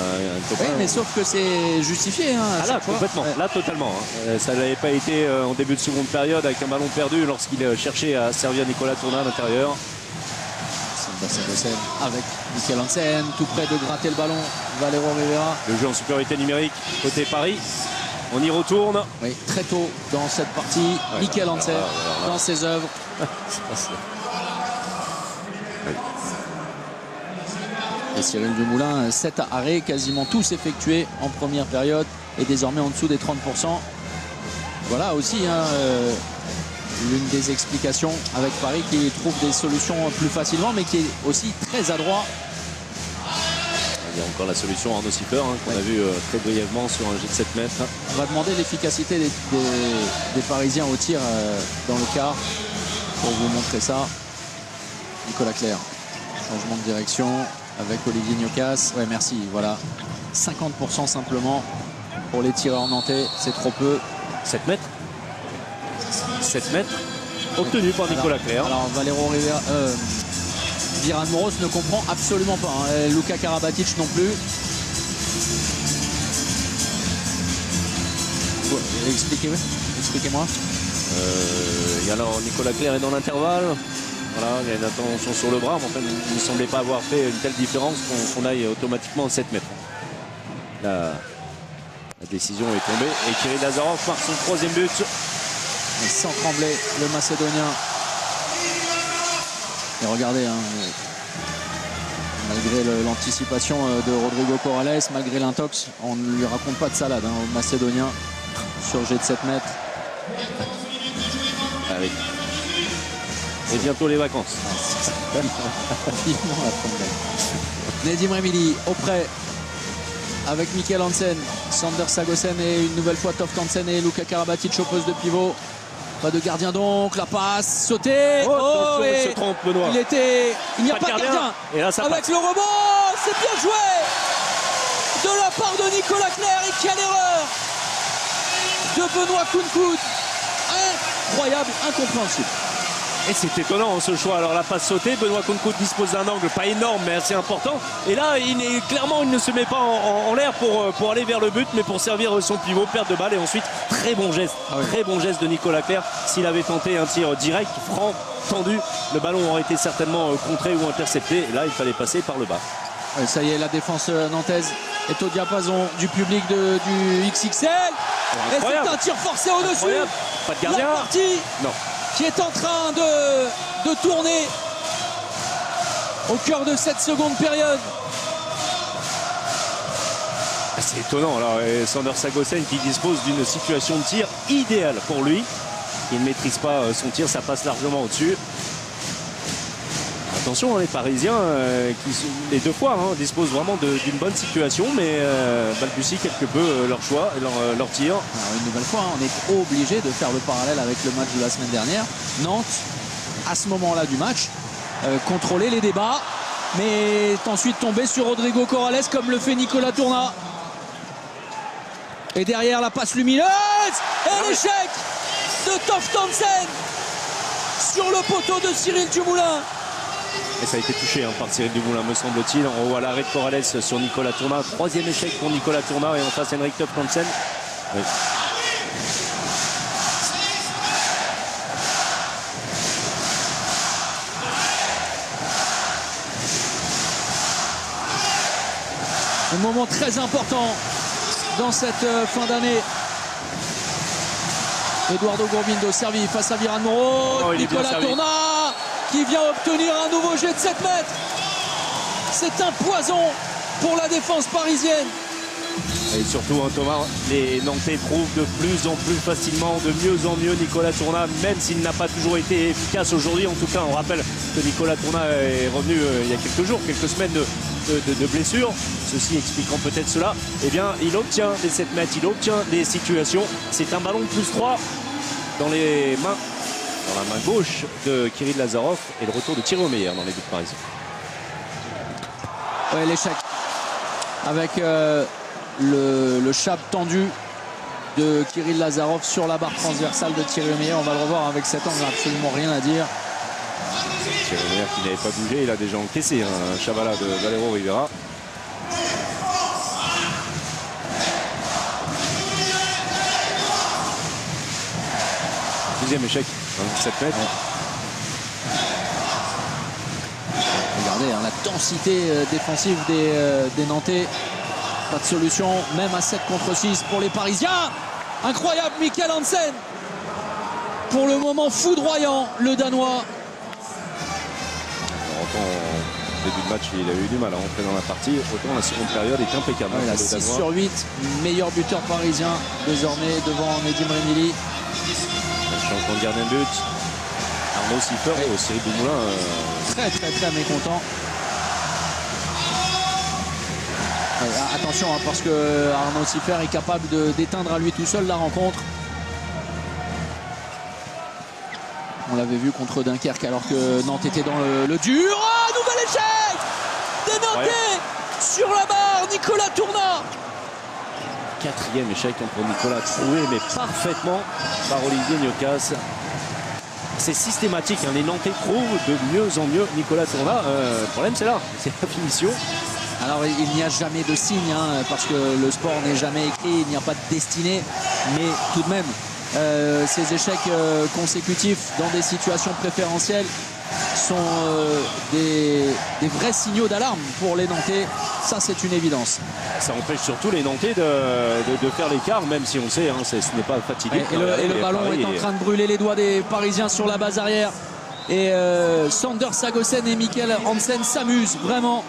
copain. Oui, mais sauf que c'est justifié. Hein, là, complètement. Là, totalement. Hein. Ça n'avait pas été en début de seconde période avec un ballon perdu lorsqu'il cherchait à servir Nicolas Tourna à l'intérieur. Avec Michael Hansen, tout près de gratter le ballon. Valero Rivera. Le jeu en supériorité numérique côté Paris. On y retourne. Oui, très tôt dans cette partie. Michael Hansen dans ses œuvres. Et Cyril Dumoulin, 7 arrêts, quasiment tous effectués en première période et désormais en dessous des 30%. Voilà aussi hein, l'une des explications avec Paris qui trouve des solutions plus facilement mais qui est aussi très adroit. Il y a encore la solution Arnaud Sipper hein, qu'on a vu très brièvement sur un jet de 7 mètres. On va demander l'efficacité des Parisiens au tir dans le quart pour vous montrer ça. Nicolas Clerc, changement de direction avec Olivier Nocas. Ouais, merci, voilà. 50% simplement pour les tireurs nantais, c'est trop peu. 7 mètres 7 mètres obtenu par Nicolas Clerc. Alors Valero Rivera, Viran Moros ne comprend absolument pas. Hein. Luka Karabatic non plus. Expliquez-moi. Et alors Nicolas Clerc est dans l'intervalle. Voilà, il y a une attention sur le bras, mais en fait, il ne semblait pas avoir fait une telle différence qu'on aille automatiquement à 7 mètres. La décision est tombée et Kirill Lazarov marque son 3e but. Et sans trembler, le Macédonien. Et regardez, hein, malgré l'anticipation de Rodrigo Corrales, malgré l'intox, on ne lui raconte pas de salade hein, au Macédonien sur jet de 7 mètres. Ah oui. Et bientôt les vacances. Nedim Remili auprès avec Michael Hansen, Sander Sagosen et une nouvelle fois Toft Hansen et Luka Karabatic au poste de pivot. Pas de gardien donc, la passe sautée. Oh, il se trompe Benoît. Il n'y a pas de gardien. Et là, ça avec passe. le rebond, c'est bien joué de la part de Nicolas Clerc. Et quelle erreur de Benoît Kounkoud. Incroyable, incompréhensible. Et c'est étonnant ce choix. Alors la passe sautée, Benoît Kounkout dispose d'un angle pas énorme mais assez important. Et là, il ne se met pas en l'air pour aller vers le but, mais pour servir son pivot, perte de balle. Et ensuite, très bon geste de Nicolas Clerc. S'il avait tenté un tir direct, franc, tendu, le ballon aurait été certainement contré ou intercepté. Et là, il fallait passer par le bas. Ouais, ça y est, la défense nantaise est au diapason du public du XXL. Et c'est un tir forcé au-dessus. Pas de gardien. La partie non. Qui est en train de tourner au cœur de cette seconde période. C'est étonnant. Alors, Sander Sagosen qui dispose d'une situation de tir idéale pour lui. Il ne maîtrise pas son tir, ça passe largement au-dessus. Attention, les Parisiens, les deux fois, disposent vraiment d'une bonne situation, mais balbutient quelque peu leur choix et leur tir. Alors, une nouvelle fois, on est obligé de faire le parallèle avec le match de la semaine dernière. Nantes, à ce moment-là du match, contrôlait les débats, mais est ensuite tombé sur Rodrigo Corrales, comme le fait Nicolas Tourna. Et derrière, la passe lumineuse et l'échec de Toft Hansen sur le poteau de Cyril Dumoulin. Et ça a été touché par Cyril Dumoulin, me semble-t-il. On voit l'arrêt de Corrales sur Nicolas Tourna. Troisième échec pour Nicolas Tourna et en face Henrik Toft Hansen. Oui. Un moment très important dans cette fin d'année. Eduardo Gurbindo servi face à Viran Moreau. Nicolas Tourna qui vient obtenir un nouveau jet de 7 mètres. C'est un poison pour la défense parisienne. Et surtout, Thomas, les Nantais trouvent de plus en plus facilement, de mieux en mieux Nicolas Tourna, même s'il n'a pas toujours été efficace aujourd'hui. En tout cas, on rappelle que Nicolas Tourna est revenu il y a quelques jours, quelques semaines de blessure. Ceci expliquant peut-être cela. Eh bien, il obtient les 7 mètres, il obtient des situations. C'est un ballon de plus 3 dans les mains. Dans la main gauche de Kirill Lazarov et le retour de Thierry Omeyer dans les buts parisiens. Ouais, l'échec avec le chap tendu de Kirill Lazarov sur la barre transversale de Thierry Omeyer. On va le revoir avec cet angle, absolument rien à dire. Thierry Omeyer qui n'avait pas bougé, il a déjà encaissé un chavala de Valero Rivera. Deuxième échec, 7 mètres. Regardez la densité défensive des Nantais. Pas de solution, même à 7 contre 6 pour les Parisiens. Incroyable, Mikkel Hansen. Pour le moment foudroyant, le Danois. Autant au début de match, il a eu du mal à rentrer dans la partie. Autant la seconde période est impeccable. Ouais, 6 sur 8, meilleur buteur parisien désormais devant Nedim Remili. Changement de gardien de but. Arnaud Siffer et Cyril Dumoulin. Très mécontent. Attention parce que Arnaud Siffer est capable d'éteindre à lui tout seul la rencontre. On l'avait vu contre Dunkerque alors que Nantes était dans le dur. Oh, nouvel échec des Nantais sur la barre, Nicolas Tourna. Quatrième échec pour Nicolas, trouvé mais parfaitement par Olivier Gnocas. C'est systématique, les Nantais trouvent de mieux en mieux Nicolas Tourna. Le problème c'est là, c'est la finition. Alors il n'y a jamais de signe parce que le sport n'est jamais écrit, il n'y a pas de destinée, mais tout de même ces échecs consécutifs dans des situations préférentielles sont des vrais signaux d'alarme pour les Nantais. Ça, c'est une évidence. Ça empêche surtout les Nantais de faire l'écart, même si on sait, ce n'est pas fatigué. Et le ballon est en train de brûler les doigts des Parisiens sur la base arrière. Et Sander Sagosen et Mikkel Hansen s'amusent vraiment.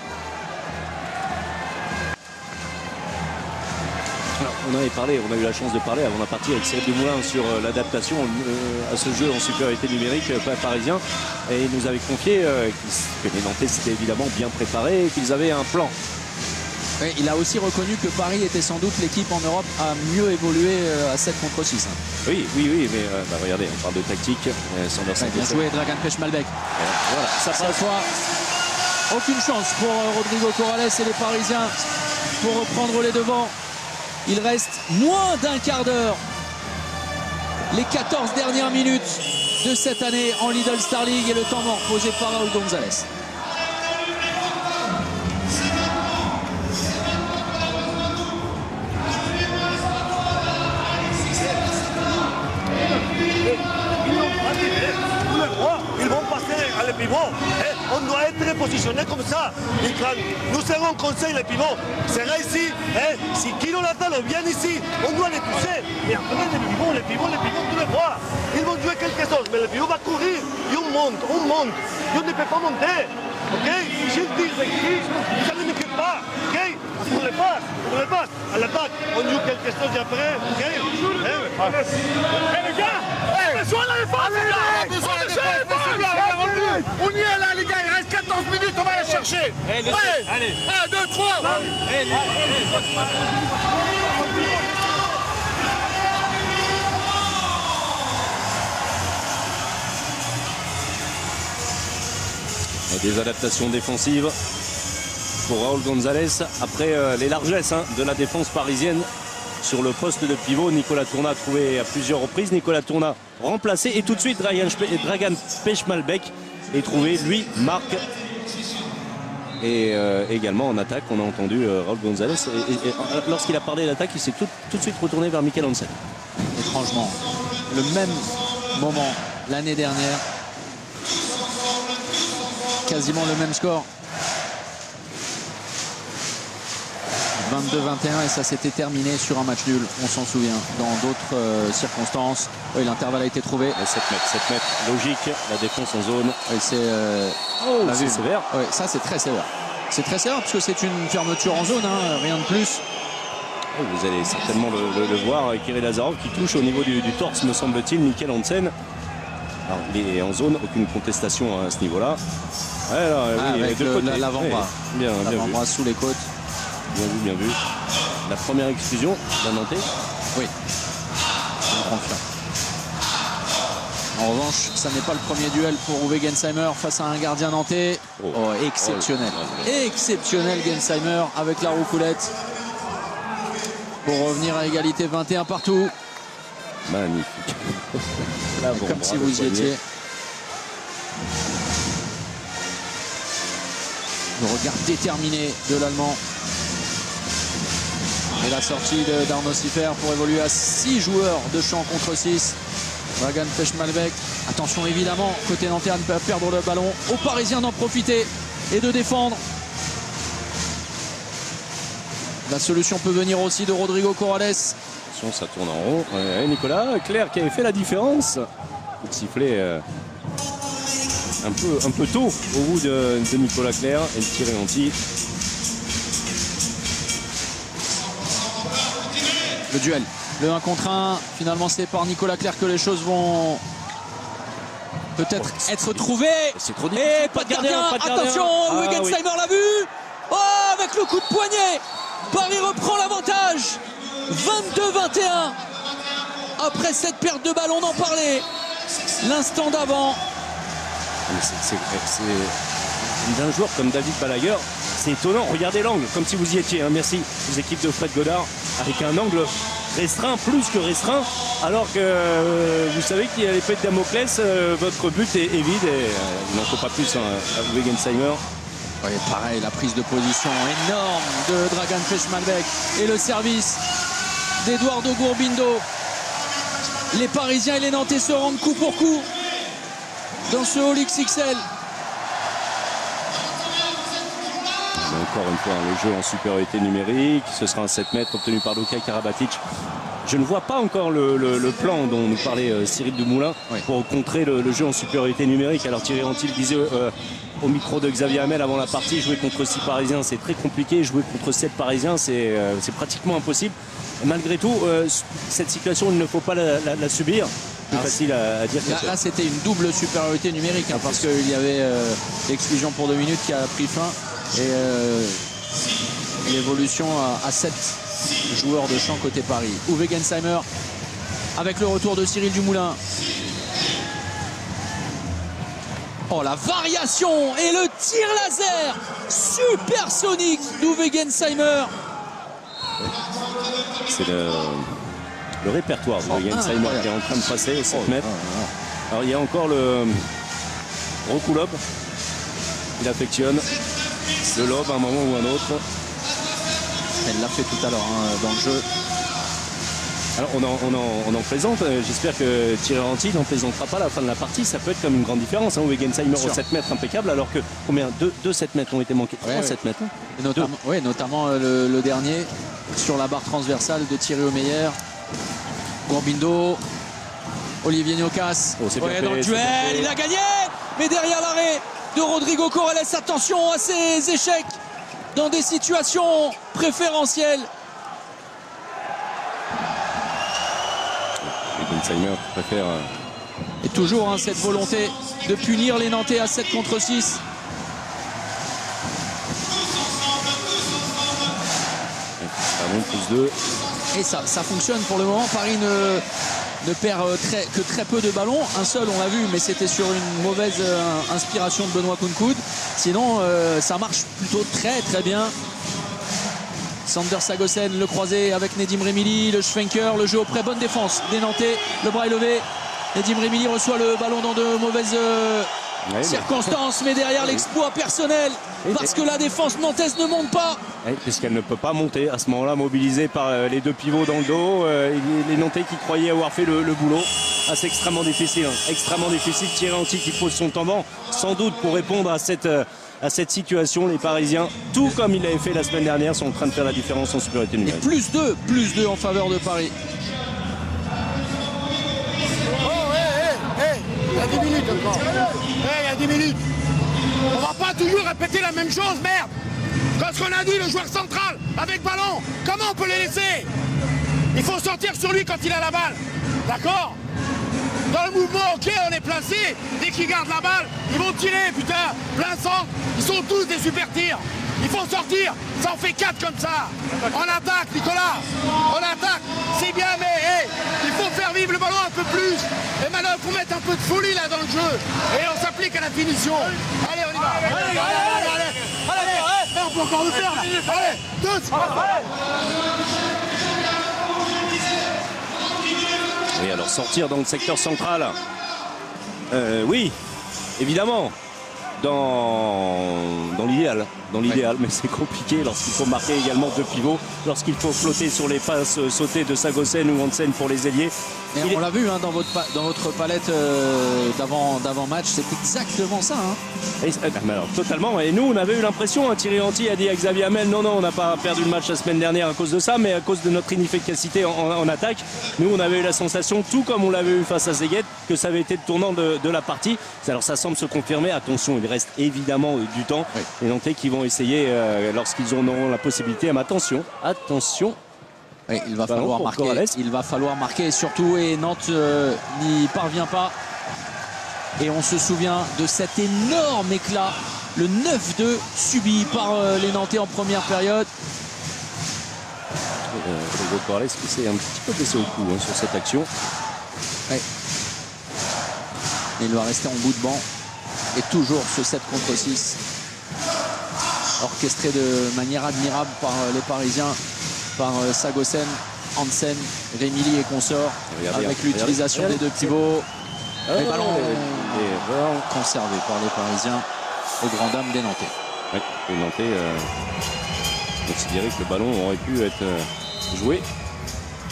Alors, on avait parlé, on a eu la chance de parler avant la partie avec Cyril Dumoulin sur l'adaptation à ce jeu en supériorité numérique parisien. Et il nous avait confié que les Nantais s'étaient évidemment bien préparés et qu'ils avaient un plan. Oui, il a aussi reconnu que Paris était sans doute l'équipe en Europe à mieux évoluer à 7 contre 6. Oui, mais regardez, on parle de tactique. Bien joué, Dragan Pechmalbek. Voilà, ça cette fois, aucune chance pour Rodrigo Corrales et les Parisiens pour reprendre les devants. Il reste moins d'un quart d'heure. Les 14 dernières minutes de cette année en Lidl Star League et le temps mort posé par Raúl González. Ils vont passer à le pivot. On doit être positionné comme ça. Et quand nous serons conseil le pivot, sera ici. Si Kino Latalo vient ici, on doit les pousser. Mais après le pivot, tu le vois. Ils vont jouer quelque chose, mais le pivot va courir. Et on monte. Et on ne peut pas monter. Ok? S'ils disent ici, ça ne m'occupe pas. Ok? On le passe. À l'attaque, on joue quelque chose et après. Ok? Les gars! Besoin de la défense, les gars! On y est là, les gars, il reste 14 minutes, on va la chercher. Allez, 1, 2, 3. Et des adaptations défensives pour Raúl González après les largesses de la défense parisienne. Sur le poste de pivot, Nicolas Tourna a trouvé à plusieurs reprises. Nicolas Tourna remplacé et tout de suite Dragan Pechmalbek est trouvé, lui, marque. Et également en attaque, on a entendu Raúl González. Et lorsqu'il a parlé d'attaque, il s'est tout de suite retourné vers Michael Hansen. Étrangement, le même moment l'année dernière. Quasiment le même score. 22-21 et ça s'était terminé sur un match nul, on s'en souvient, dans d'autres circonstances. Oui, l'intervalle a été trouvé. 7 mètres, logique, la défense en zone. C'est sévère. Oui, ça c'est très sévère. C'est très sévère parce que c'est une fermeture en zone, rien de plus. Vous allez certainement le voir, Kirill Lazarov qui touche au niveau du torse, me semble-t-il, Michael Hansen. Alors, il est en zone, aucune contestation à ce niveau-là. Avec l'avant-bras. L'avant-bras sous les côtes. Bien vu. La première exclusion d'un Nantais. Oui. En revanche, ça n'est pas le premier duel pour Uwe Gensheimer face à un gardien nantais. Exceptionnel. Exceptionnel Gensheimer avec la roucoulette. Pour revenir à égalité 21 partout. Magnifique. Comme si vous y étiez. Le regard déterminé de l'Allemand. Et la sortie d'Arnaud Siffer pour évoluer à 6 joueurs de champ contre 6. Dragan Pechmalbek. Attention évidemment, côté nantais à ne pas perdre le ballon. Aux Parisiens d'en profiter et de défendre. La solution peut venir aussi de Rodrigo Corrales. Attention, ça tourne en rond. Nicolas Clerc qui avait fait la différence. Coup de sifflet un peu tôt au bout de Nicolas Clerc et le tiré anti. Le duel, le 1 contre 1, finalement c'est par Nicolas Clerc que les choses vont peut-être être trouvées. C'est trop difficile. Et pas de gardien, attention, Uwe Gensheimer l'a vu. Oh, avec le coup de poignet, Paris reprend l'avantage. 22-21. Après cette perte de ballon, on en parlait l'instant d'avant. D'un joueur comme David Balaguer, c'est étonnant. Regardez l'angle, comme si vous y étiez. Merci aux équipes de Fred Godard, avec un angle restreint, plus que restreint, alors que vous savez qu'il y a l'épée de Damoclès, votre but est vide et il n'en faut pas plus à Uwe Gensheimer. Oui, pareil, la prise de position énorme de Dragan Pechmalbek et le service d'Eduardo Gurbindo. Les Parisiens et les Nantais se rendent coup pour coup dans ce All XXL. Encore une fois, le jeu en supériorité numérique. Ce sera un 7 mètres obtenu par Luka Karabatic. Je ne vois pas encore le plan dont nous parlait Cyril Dumoulin pour contrer le jeu en supériorité numérique. Alors Thierry Rantil disait au micro de Xavier Hamel avant la partie, jouer contre 6 Parisiens c'est très compliqué, jouer contre 7 Parisiens c'est pratiquement impossible. Malgré tout, cette situation il ne faut pas la subir. Plus facile à dire. Là c'était une double supériorité numérique parce qu'il y avait l'exclusion pour 2 minutes qui a pris fin et l'évolution à 7 joueurs de champ côté Paris. Uwe Gensheimer avec le retour de Cyril Dumoulin. Oh, la variation et le tir laser supersonique d'Uwe Gensheimer. C'est le répertoire de Gensheimer qui est en train de passer au 7 mètres. Alors il y a encore le gros coup lob. Il affectionne le lob à un moment ou un autre. Elle l'a fait tout à l'heure dans le jeu. Alors on en plaisante, j'espère que Thierry Ranti n'en plaisantera pas à la fin de la partie, ça peut être comme une grande différence. Weggensheimer au 7 mètres impeccable, alors que combien 2 7 mètres ont été manqués, 3 7 mètres. Et notamment le dernier sur la barre transversale de Thierry Omeyer. Gourbindo, Olivier Gnocas dans le duel, il a gagné, mais derrière l'arrêt de Rodrigo Corrales, attention à ses échecs dans des situations préférentielles. Weggensheimer préfère. Et toujours cette volonté de punir les Nantais à 7 contre 6. Plus 2. Et ça fonctionne pour le moment. Paris ne perd que très peu de ballons. Un seul, on l'a vu, mais c'était sur une mauvaise inspiration de Benoît Kounkoud. Sinon, ça marche plutôt très bien. Sander Sagosen, le croisé avec Nedim Remili, le Schwenker, le jeu auprès, bonne défense des Nantais, le bras est levé. Nedim Remili reçoit le ballon dans de mauvaises circonstances, mais derrière l'exploit personnel, parce que la défense nantaise ne monte pas. Puisqu'elle ne peut pas monter à ce moment-là, mobilisée par les deux pivots dans le dos. Les Nantais qui croyaient avoir fait le boulot. C'est extrêmement difficile. Extrêmement difficile. Thierry Ranti qui pose son temps sans doute pour répondre à cette situation. Les Parisiens, tout comme il l'avait fait la semaine dernière, sont en train de faire la différence en supériorité numérique. Et plus 2 en faveur de Paris. Il y a 10 minutes encore. Il y a 10 minutes. On va pas toujours répéter la même chose, merde. Quand ce qu'on a dit, le joueur central, avec ballon, comment on peut les laisser? Il faut sortir sur lui quand il a la balle. D'accord? Dans le mouvement, ok, on est placé. Dès qu'ils gardent la balle, ils vont tirer, putain. Plein centre. Ils sont tous des super tirs. Il faut sortir. Ça en fait 4 comme ça. On attaque, Nicolas. On attaque. C'est bien, mais il faut faire vivre le ballon un peu plus. Et maintenant, il faut mettre un peu de folie là dans le jeu. Et on s'applique à la finition. Allez, on y va. Allez, on peut encore le faire là. Allez, tous. Et alors sortir dans le secteur central, oui, évidemment, dans l'idéal, mais c'est compliqué lorsqu'il faut marquer également 2 pivots, lorsqu'il faut flotter sur les passes sautées de Sagosen ou Hansen pour les ailiers. Et on l'a vu dans votre palette d'avant-match, c'est exactement ça. Alors, totalement. Et nous, on avait eu l'impression, Thierry Ranti a dit à Xavier Hamel, non, on n'a pas perdu le match la semaine dernière à cause de ça, mais à cause de notre inefficacité en attaque. Nous, on avait eu la sensation, tout comme on l'avait eu face à Szeged, que ça avait été le tournant de la partie. Alors ça semble se confirmer. Attention, il reste évidemment du temps. Les Nantais qui vont essayer, lorsqu'ils auront la possibilité, mais attention. Oui, il va falloir marquer et surtout, et Nantes n'y parvient pas. Et on se souvient de cet énorme éclat, le 9-2 subi par les Nantais en première période. Rodrigo Corrales qui s'est un petit peu blessé au cou sur cette action. Ouais. Et il va rester en bout de banc. Et toujours ce 7 contre 6. Orchestré de manière admirable par les Parisiens. Par Sagosen, Hansen, Remili et consorts, avec l'utilisation des 2 pivots. Les ballons conservés par les Parisiens aux grandes dames des Nantais. Oui, les Nantais considéraient que le ballon aurait pu être joué.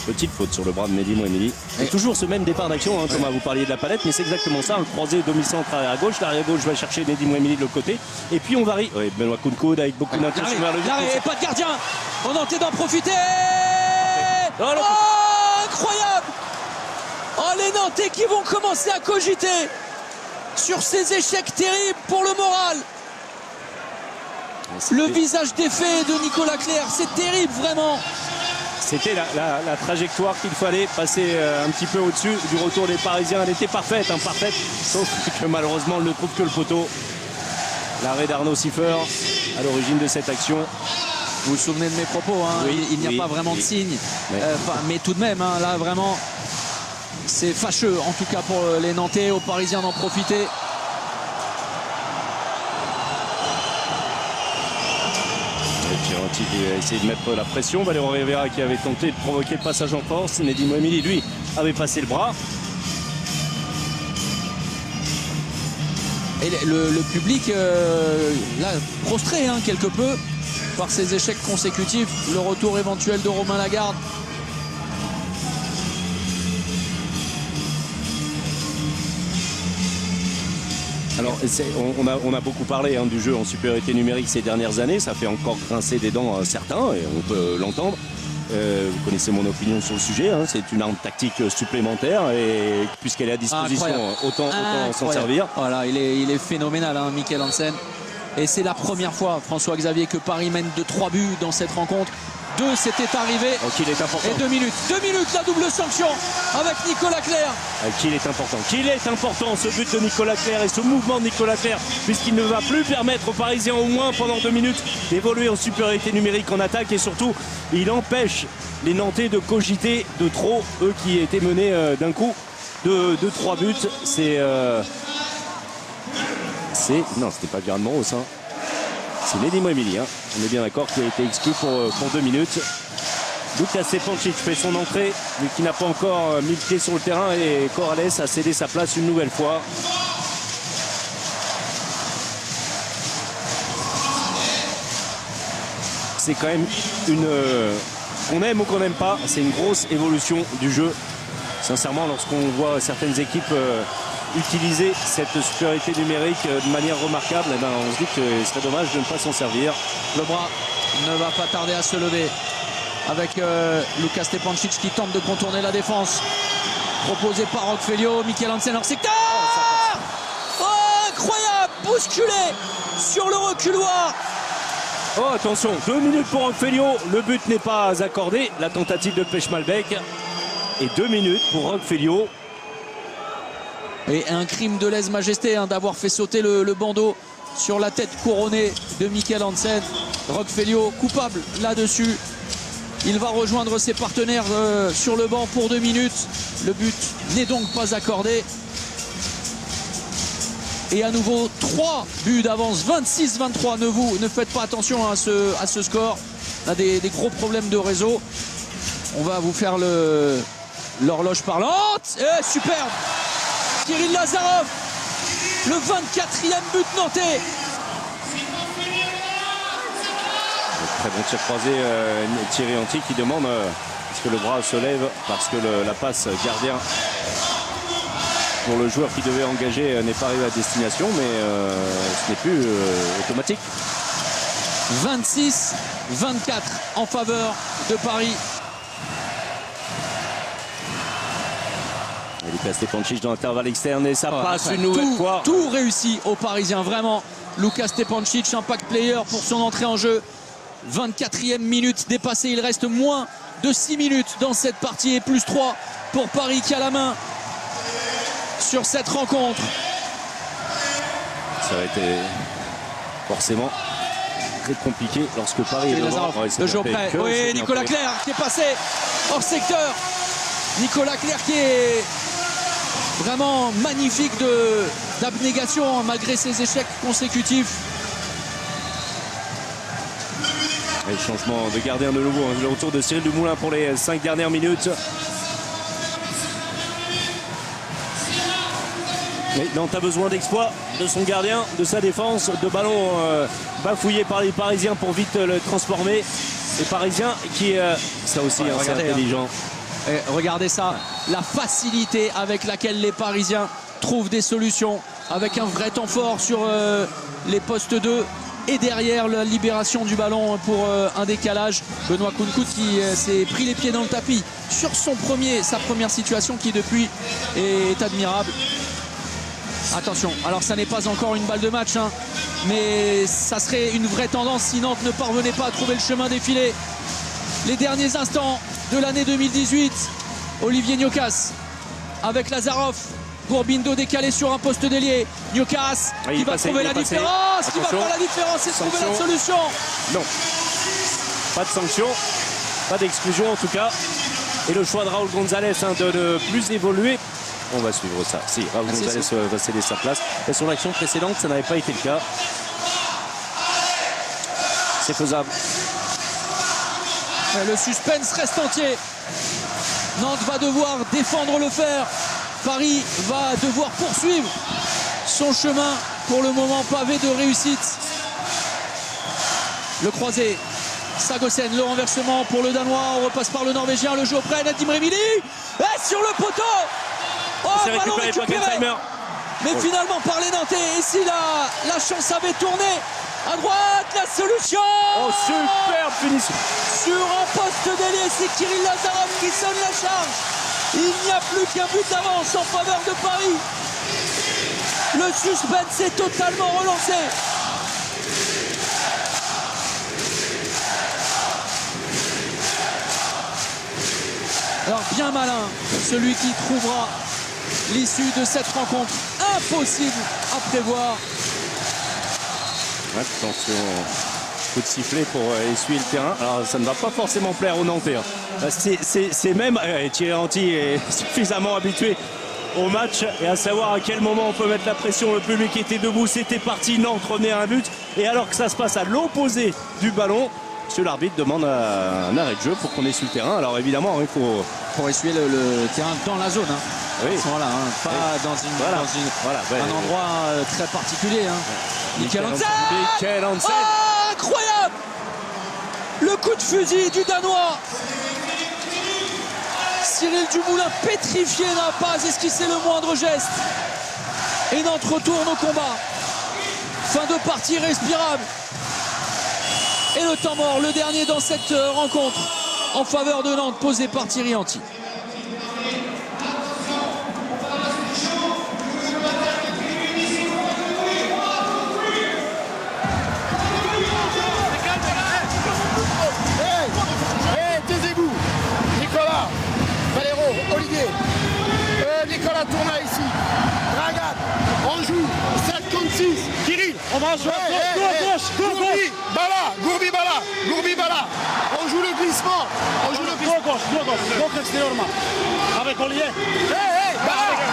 Petite faute sur le bras de Nedim Remili. Et toujours ce même départ d'action, Thomas, vous parliez de la palette, mais c'est exactement ça. Le croisé demi-centre à gauche, l'arrière gauche va chercher Nedim Remili de l'autre côté. Et puis on varie. Oui, Benoît Kounkoud avec beaucoup d'intention vers le but. Et pas de gardien. On Nantais d'en profiter. Incroyable. Les Nantais qui vont commencer à cogiter sur ces échecs terribles pour le moral. Le visage défait de Nicolas Clerc, c'est terrible vraiment. C'était la trajectoire qu'il fallait passer un petit peu au-dessus du retour des Parisiens. Elle était parfaite, sauf que malheureusement elle ne trouve que le poteau. L'arrêt d'Arnaud Siffer à l'origine de cette action. Vous vous souvenez de mes propos, il n'y a pas vraiment de signe. Mais tout de même, là vraiment, c'est fâcheux en tout cas pour les Nantais, aux Parisiens d'en profiter. Ranti a essayé de mettre la pression. Valero Rivera qui avait tenté de provoquer le passage en force. Nedim Remili, lui, avait passé le bras. Et le public, là, prostré quelque peu par ces échecs consécutifs. Le retour éventuel de Romain Lagarde. Alors, on a beaucoup parlé du jeu en supériorité numérique ces dernières années. Ça fait encore grincer des dents certains, et on peut l'entendre. Vous connaissez mon opinion sur le sujet. C'est une arme tactique supplémentaire, et puisqu'elle est à disposition, autant s'en servir. Voilà, il est phénoménal, Mikkel Hansen. Et c'est la première fois, François-Xavier, que Paris mène de 3 buts dans cette rencontre. 2, c'était arrivé. Qu'il est important. Et 2 minutes. 2 minutes, la double sanction avec Nicolas Clerc. Qu'il est important. Qu'il est important, ce but de Nicolas Clerc et ce mouvement de Nicolas Clerc, puisqu'il ne va plus permettre aux Parisiens, au moins pendant 2 minutes, d'évoluer en supériorité numérique en attaque. Et surtout, il empêche les Nantais de cogiter de trop, eux qui étaient menés d'un coup de 3 buts. Non, c'était pas Björn Moros. C'est Nedim Remili, on est bien d'accord, qui a été exclu pour 2 minutes. Lukas Stepancic fait son entrée, mais qui n'a pas encore mis le pied sur le terrain, et Corrales a cédé sa place une nouvelle fois. C'est quand même qu'on aime ou qu'on n'aime pas, c'est une grosse évolution du jeu. Sincèrement, lorsqu'on voit certaines équipes utiliser cette supériorité numérique de manière remarquable, on se dit que ce serait dommage de ne pas s'en servir. Le bras ne va pas tarder à se lever avec Lukas Stepancic qui tente de contourner la défense proposée par Roquefelio. Mikkel Hansen hors secteur. Oh, incroyable, bousculé sur le reculoir. Oh, attention, 2 minutes pour Roquefelio, le but n'est pas accordé, la tentative de Pechmalbeck, et 2 minutes pour Roquefelio. Et un crime de lèse-majesté d'avoir fait sauter le bandeau sur la tête couronnée de Mikkel Hansen. Roquefelio coupable là-dessus. Il va rejoindre ses partenaires sur le banc pour 2 minutes. Le but n'est donc pas accordé. Et à nouveau 3 buts d'avance, 26-23. Ne faites pas attention à ce score. On a des gros problèmes de réseau. On va vous faire l'horloge parlante. Et superbe! Kirill Lazarov, le 24e but nantais. Très bon tir croisé, Thierry Anti qui demande est-ce que le bras se lève, parce que la passe gardien pour le joueur qui devait engager n'est pas arrivé à destination, mais ce n'est plus automatique. 26-24 en faveur de Paris. Lukas Stepancic dans l'intervalle externe, et ça passe une nouvelle fois. Tout réussi aux Parisiens, vraiment. Lukas Stepancic, impact player pour son entrée en jeu. 24e minute dépassée, il reste moins de 6 minutes dans cette partie, et plus 3 pour Paris qui a la main sur cette rencontre. Ça a été forcément très compliqué lorsque Paris est devant. Le jeu prêt. Oui, Nicolas Clerc qui est passé hors secteur. Nicolas Clerc qui est vraiment magnifique d'abnégation malgré ses échecs consécutifs. Et le changement de gardien de nouveau, le retour de Cyril Dumoulin pour les 5 dernières minutes. Mais Nantes a besoin d'exploit de son gardien, de sa défense, de ballons bafouillés par les Parisiens pour vite le transformer. Les Parisiens qui, ça aussi, c'est intelligent. Et regardez ça, la facilité avec laquelle les Parisiens trouvent des solutions, avec un vrai temps fort sur les postes 2 et derrière la libération du ballon pour un décalage. Benoît Kounkout qui s'est pris les pieds dans le tapis sur sa première situation, qui depuis est admirable. Attention, alors ça n'est pas encore une balle de match, mais ça serait une vraie tendance si Nantes ne parvenait pas à trouver le chemin des filets. Les derniers instants de l'année 2018, Olivier Gnocas avec Lazarov, Gourbindo décalé sur un poste d'ailier. Gnocas qui va trouver la différence, qui va faire la différence et trouver la solution. Non, pas de sanction, pas d'exclusion en tout cas. Et le choix de Raúl González de ne plus évoluer. On va suivre ça. Si, Raúl González va céder sa place. Et sur l'action précédente, ça n'avait pas été le cas. C'est faisable. Le suspense reste entier. Nantes va devoir défendre le fer. Paris va devoir poursuivre son chemin pour le moment pavé de réussite. Le croisé, Sagosen, le renversement pour le Danois, on repasse par le Norvégien, le jeu auprès, Nadim Remili, et sur le poteau. Oh, ballon récupéré. Mais finalement par les Nantais, et si la chance avait tourné à droite, la solution. Oh, superbe finition. Sur un poste d'ailier, c'est Kirill Lazarov qui sonne la charge. Il n'y a plus qu'un but d'avance en faveur de Paris. Le suspense est totalement relancé. Alors bien malin, celui qui trouvera l'issue de cette rencontre. Impossible à prévoir. Attention, coup de sifflet pour essuyer le terrain. Alors ça ne va pas forcément plaire aux Nantais. C'est même, Thierry Henry est suffisamment habitué au match et à savoir à quel moment on peut mettre la pression. Le public était debout, c'était parti, Nantes revenait à un but. Et alors que ça se passe à l'opposé du ballon, monsieur l'arbitre demande un arrêt de jeu pour qu'on essuie le terrain. Alors évidemment, il faut... Pour essuyer le terrain dans la zone. Oui. Voilà, pas dans un endroit très particulier. Michael Hansen. Oh, incroyable! Le coup de fusil du Danois. Cyril Dumoulin pétrifié n'a pas esquissé le moindre geste. Et Nantes retourne au combat. Fin de partie respirable. Et le temps mort, le dernier dans cette rencontre en faveur de Nantes, posé par Thierry Henry. Taisez-vous. Nicolas, Valero, Olivier, Nicolas Tourna ici, Dragan, on joue 7 contre 6, Kirill, on va jouer Gourbi Bala, on joue le glissement, on joue le glissement. Gauche extérieurement, avec Olivier,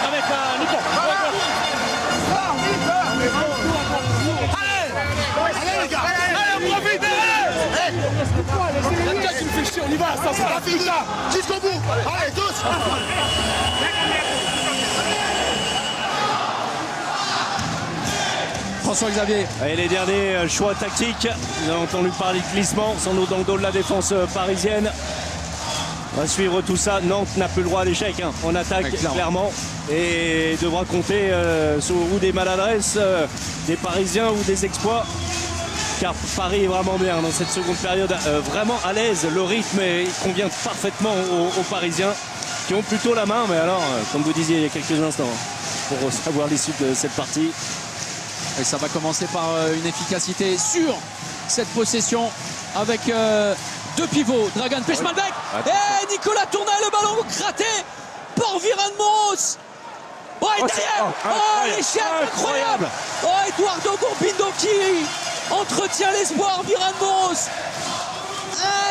avec Nico. Allez les gars, allez profitez. On y va, ça c'est la fille là, jusqu'au bout. Allez tous. François-Xavier. Et les derniers choix tactiques. Nous avons entendu parler de glissement, sans doute dans le dos de la défense parisienne. On va suivre tout ça. Nantes n'a plus le droit à l'échec en attaque, clairement. Et devra compter sur ou des maladresses des Parisiens ou des exploits. Car Paris est vraiment bien dans cette seconde période, vraiment à l'aise. Le rythme convient parfaitement aux Parisiens qui ont plutôt la main. Mais alors, comme vous disiez il y a quelques instants, pour savoir l'issue de cette partie. Et ça va commencer par une efficacité sur cette possession avec deux pivots. Dragan Pechmalbek et Nicolas Tourna, le ballon gratté par Viran Moros. Oh, et derrière, l'échec incroyable. Oh, Eduardo Gourbindo qui entretient l'espoir. Viran Moros,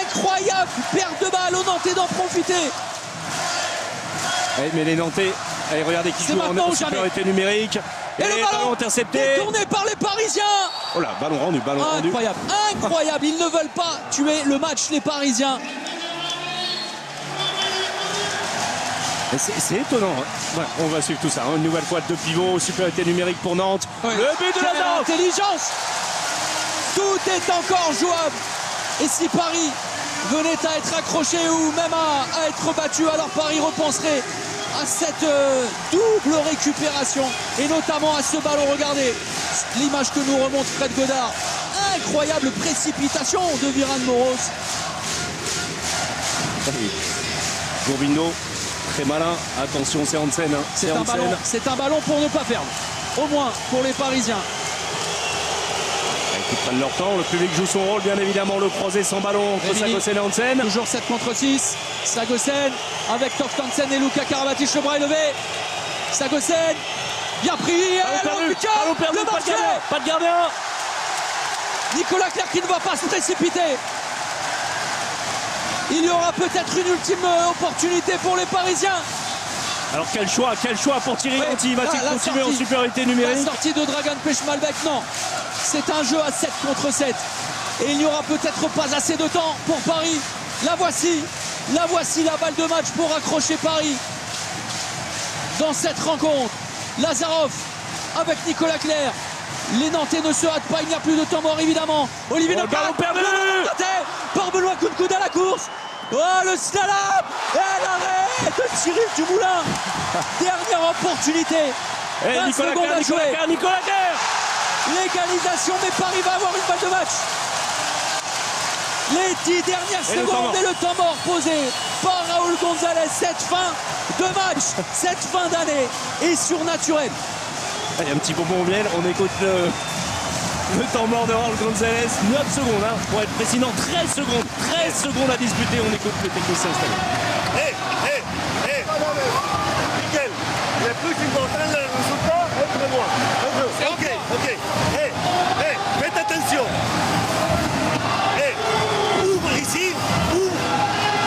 incroyable perte de balle aux Nantais d'en profiter. Mais les Nantais, regardez qui joue en supériorité numérique. Et le ballon intercepté, détourné par les Parisiens. Oh là, ballon rendu. Incroyable, ils ne veulent pas tuer le match, les Parisiens. C'est étonnant. Ouais, on va suivre tout ça. Une nouvelle fois deux pivots, supériorité numérique pour Nantes. Le but de la intelligence. Tout est encore jouable. Et si Paris venait à être accroché ou même à être battu, alors Paris repenserait à cette double récupération et notamment à ce ballon. Regardez l'image que nous remonte Fred Godard. Incroyable précipitation de Viran Moros. Gourbindo, très malin. Attention, c'est Hansen. C'est un ballon pour ne pas perdre. Au moins pour les Parisiens. Ils prennent leur temps, le public joue son rôle, bien évidemment. Le croisé sans ballon entre Sagosen et Hansen. Toujours 7 contre 6. Sagosen avec Toft Hansen et Luka Karabatic, le bras élevé. Sagosen, bien pris. Le marché. Pas de gardien. Nicolas Clerc qui ne va pas se précipiter. Il y aura peut-être une ultime opportunité pour les Parisiens. Alors quel choix pour Thierry Henry. Va-t-il continuer en supériorité numérique? La sortie de Dragan Pechmalbek, non. C'est un jeu à 7 contre 7. Et il n'y aura peut-être pas assez de temps pour Paris. La voici la balle de match pour accrocher Paris. Dans cette rencontre, Lazarov avec Nicolas Clerc. Les Nantais ne se hâtent pas, il n'y a plus de temps mort évidemment. Olivier ballon perdu par Benoît Kounkoud à la course. Oh le slalom et l'arrêt de Cyril Dumoulin. Dernière opportunité. 20 secondes à jouer. Nicolas Guerre. L'égalisation, mais Paris va avoir une balle de match. Les 10 dernières secondes et le temps mort posé par Raúl González. Cette fin de match, cette fin d'année est surnaturelle. Allez, un petit bonbon au miel, on écoute le temps mort de Raúl González. 9 secondes, hein, pour être précis, non, 13 secondes. 13 secondes à disputer, on écoute le technicien installé. Miguel, le plus important, le résultat, entre moi. Ok. Faites attention. Ouvre ici, ouvre,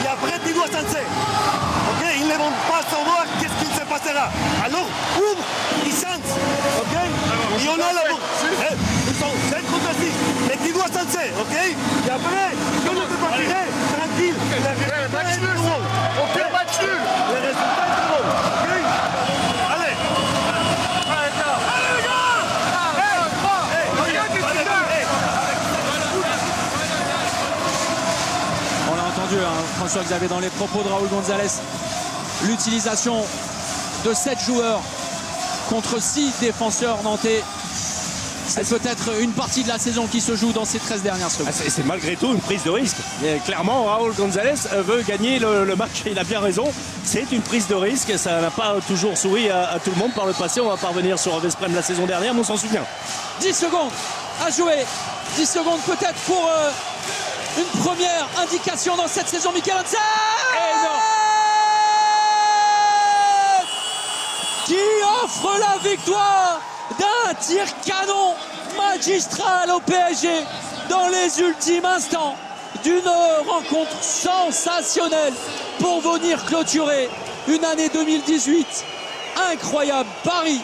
et après tu dois censer. Ok, ils ne vont pas savoir qu'est-ce qu'il se passera. Alors, ouvre, ils sentent. Ok, et on a la bourre. Ils sont 5 contre 6. Mais tu dois censer, ok. Et après, si on ne peut pas tirer, tranquille. Le résultat est tout bon. Ok, match nul. Le résultat est tout bon. Ok. Allez. On l'a entendu, hein, François-Xavier, dans les propos de Raúl González. L'utilisation de 7 joueurs contre 6 défenseurs nantais. C'est peut-être une partie de la saison qui se joue dans ces 13 dernières secondes. C'est malgré tout une prise de risque. Et clairement, Raúl González veut gagner le match. Il a bien raison. C'est une prise de risque. Ça n'a pas toujours souri à tout le monde par le passé. On va parvenir sur Vesprem la saison dernière, mais on s'en souvient. 10 secondes à jouer. 10 secondes peut-être pour une première indication dans cette saison. Michael Hansen qui offre la victoire d'un tir canon magistral au PSG dans les ultimes instants d'une rencontre sensationnelle pour venir clôturer une année 2018 incroyable. Paris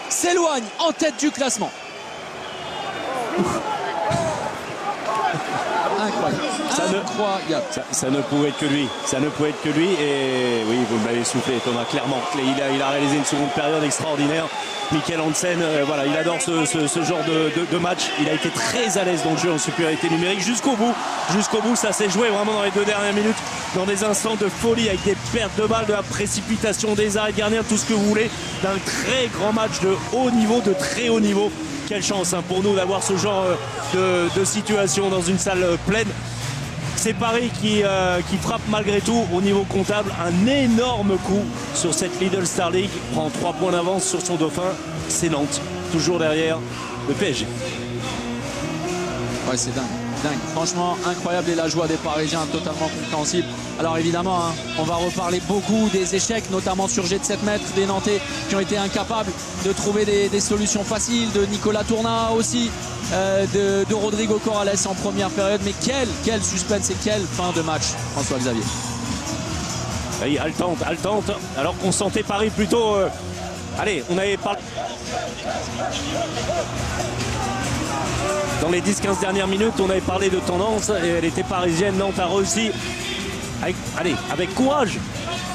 s'éloigne en tête du classement. Incroyable. Ça ne pouvait être que lui. Ça ne pouvait être que lui. Et oui, vous m'avez soufflé, Thomas, clairement. Il a réalisé une seconde période extraordinaire. Michael Hansen, voilà, il adore ce genre de match. Il a été très à l'aise dans le jeu en supériorité numérique jusqu'au bout. Jusqu'au bout, ça s'est joué vraiment dans les 2 dernières minutes, dans des instants de folie, avec des pertes de balles, de la précipitation, des arrêts gardiens, tout ce que vous voulez, d'un très grand match de haut niveau, de très haut niveau. Quelle chance pour nous d'avoir ce genre de situation dans une salle pleine. C'est Paris qui frappe malgré tout au niveau comptable un énorme coup sur cette Lidl Star League. Prend 3 points d'avance sur son dauphin. C'est Nantes, toujours derrière le PSG. Ouais, c'est dingue. Franchement incroyable, et la joie des Parisiens totalement compréhensible. Alors évidemment, hein, on va reparler beaucoup des échecs, notamment sur jet de 7 mètres des Nantais qui ont été incapables de trouver des solutions faciles, de Nicolas Tourna aussi, de Rodrigo Corrales en première période. Mais quel suspense et quelle fin de match, François-Xavier. Oui, haletante, alors qu'on sentait Paris plutôt... allez, on avait parlé... Dans les 10-15 dernières minutes, on avait parlé de tendance et elle était parisienne. Nantes a réussi avec courage,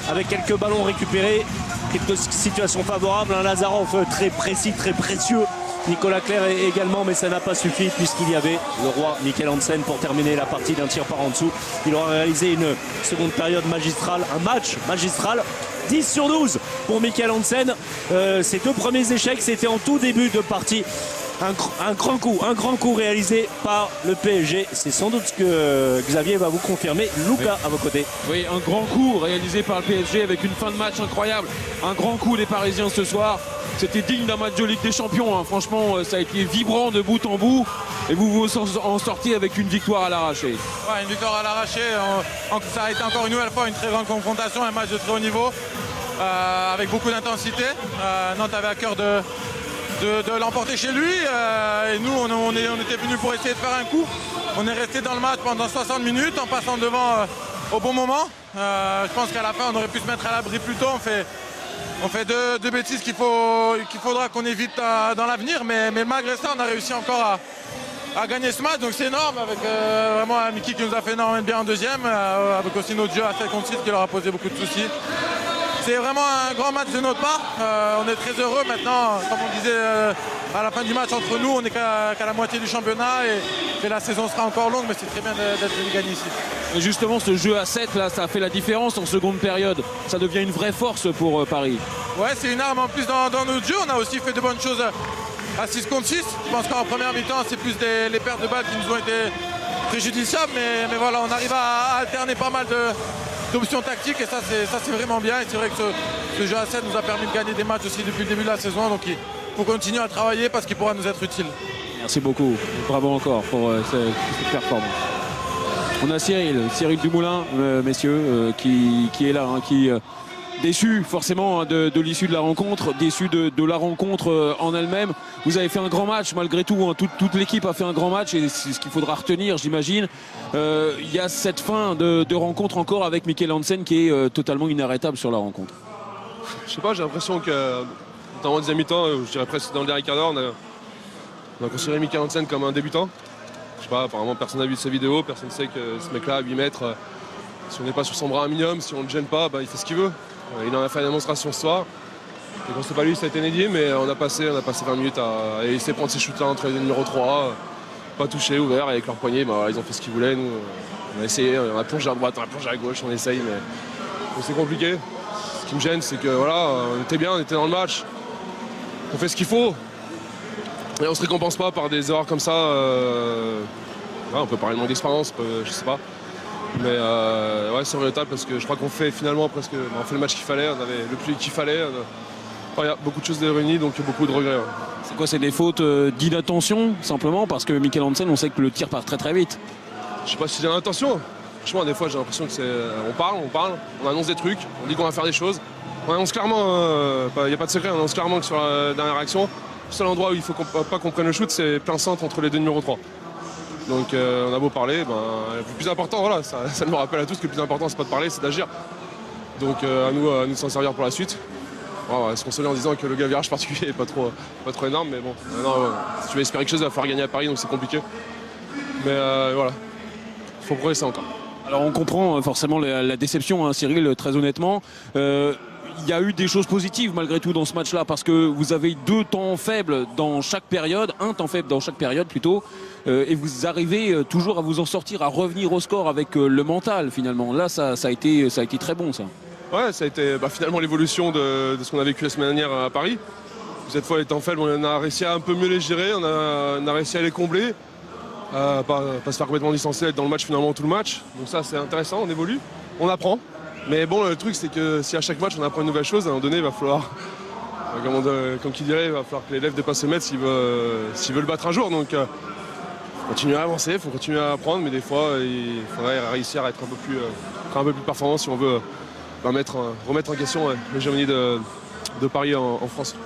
avec quelques ballons récupérés, quelques situations favorables. Un Lazarov très précis, très précieux. Nicolas Clerc également, mais ça n'a pas suffi puisqu'il y avait le roi Michael Hansen pour terminer la partie d'un tir par en dessous. Il aura réalisé une seconde période magistrale, un match magistral. 10 sur 12 pour Michael Hansen. Ses 2 premiers échecs, c'était en tout début de partie. Un grand coup réalisé par le PSG. C'est sans doute ce que Xavier va vous confirmer. Lucas, à vos côtés. Oui, un grand coup réalisé par le PSG avec une fin de match incroyable. Un grand coup des Parisiens ce soir. C'était digne d'un match de Ligue des Champions. Hein. Franchement, ça a été vibrant de bout en bout. Et vous en sortiez avec une victoire à l'arraché. Ouais, une victoire à l'arraché. Ça a été encore une nouvelle fois une très grande confrontation, un match de très haut niveau, avec beaucoup d'intensité. Nantes avait à cœur de l'emporter chez lui. Et nous, on était venus pour essayer de faire un coup. On est resté dans le match pendant 60 minutes en passant devant au bon moment. Je pense qu'à la fin, on aurait pu se mettre à l'abri plus tôt. On fait deux bêtises qu'il faudra qu'on évite dans l'avenir. Mais malgré ça, on a réussi encore à gagner ce match. Donc c'est énorme avec vraiment un Mickey qui nous a fait énormément de bien en deuxième. Avec aussi notre jeu à 5 contre 6 qui leur a posé beaucoup de soucis. c'est vraiment un grand match de notre part. On est très heureux maintenant, comme on disait à la fin du match entre nous, on n'est qu'à la moitié du championnat et la saison sera encore longue, mais c'est très bien d'être venu gagner ici. Et justement, ce jeu à 7, là, ça a fait la différence en seconde période. Ça devient une vraie force pour Paris. Ouais, c'est une arme en plus dans notre jeu. On a aussi fait de bonnes choses à 6 contre 6. Je pense qu'en première mi-temps, c'est plus les pertes de balles qui nous ont été préjudiciables. Mais voilà, on arrive à alterner pas mal d'options tactiques et ça c'est vraiment bien. Et c'est vrai que ce jeu à 7 nous a permis de gagner des matchs aussi depuis le début de la saison. Donc il faut continuer à travailler parce qu'il pourra nous être utile. Merci beaucoup. Bravo encore pour cette performance. On a Cyril Dumoulin, messieurs, qui est là, déçu forcément de l'issue de la rencontre, déçu de la rencontre en elle-même. Vous avez fait un grand match malgré tout, toute l'équipe a fait un grand match et c'est ce qu'il faudra retenir, j'imagine. Il y a cette fin de rencontre encore avec Mikkel Hansen qui est totalement inarrêtable sur la rencontre. Je sais pas, j'ai l'impression que dans le deuxième mi-temps, je dirais presque dans le dernier quart d'heure, on a considéré Mikkel Hansen comme un débutant. Je sais pas, apparemment personne n'a vu sa vidéo, personne ne sait que ce mec-là à 8 mètres, si on n'est pas sur son bras un minimum, si on ne le gêne pas, il fait ce qu'il veut. Il en a fait une démonstration ce soir. Et quand c'est pas lui, ça a été Neddy, mais on a passé 20 minutes à essayer de prendre ses shoots-là entre les numéros 3, pas touché, ouvert, et avec leur poignet, ils ont fait ce qu'ils voulaient. Nous, on a essayé, on a plongé à droite, on a plongé à gauche, on essaye, mais c'est compliqué. Ce qui me gêne, c'est que voilà, on était bien, on était dans le match, on fait ce qu'il faut, et on se récompense pas par des erreurs comme ça. On peut parler de manque d'expérience, je sais pas. Mais ouais, c'est regrettable parce que je crois qu'on fait finalement presque. On fait le match qu'il fallait, on avait le public qu'il fallait. Il y a beaucoup de choses de réunies, donc beaucoup de regrets. Ouais. C'est quoi, c'est des fautes d'inattention simplement parce que Mikkel Hansen, on sait que le tir part très très vite. Je sais pas si c'est d'inattention. Franchement, des fois j'ai l'impression que c'est. On parle, on annonce des trucs, on dit qu'on va faire des choses. On annonce clairement, il n'y a pas de secret, on annonce clairement que sur la dernière action, le seul endroit où il faut pas qu'on prenne le shoot, c'est plein centre entre les deux numéros 3. Donc on a beau parler, le plus important, voilà, ça nous rappelle à tous que le plus important c'est pas de parler, c'est d'agir. Donc à nous de s'en servir pour la suite. On se consoler en disant que le gars virage particulier est pas trop énorme, mais bon, si tu veux espérer quelque chose, il va falloir gagner à Paris, donc c'est compliqué. Mais voilà, il faut progresser encore. Alors on comprend forcément la déception, Cyril, très honnêtement. Il y a eu des choses positives malgré tout dans ce match-là parce que vous avez 2 temps faibles dans chaque période, un temps faible dans chaque période plutôt, et vous arrivez toujours à vous en sortir, à revenir au score avec le mental finalement. Là, ça a été très bon ça. Ouais, ça a été finalement l'évolution de ce qu'on a vécu la semaine dernière à Paris. Cette fois, les temps faibles, on a réussi à un peu mieux les gérer, on a réussi à les combler, pas se faire complètement distancer, être dans le match finalement tout le match. Donc ça, c'est intéressant, on évolue, on apprend. Mais bon, le truc, c'est que si à chaque match on apprend une nouvelle chose, à un moment donné, il va falloir, comme qui dirait, il va falloir que l'élève dépasse le maître s'il veut le battre un jour. Donc, faut continuer à avancer, il faut continuer à apprendre, mais des fois, il faudrait réussir à être un peu plus performant si on veut remettre en question l'hégémonie de Paris en France.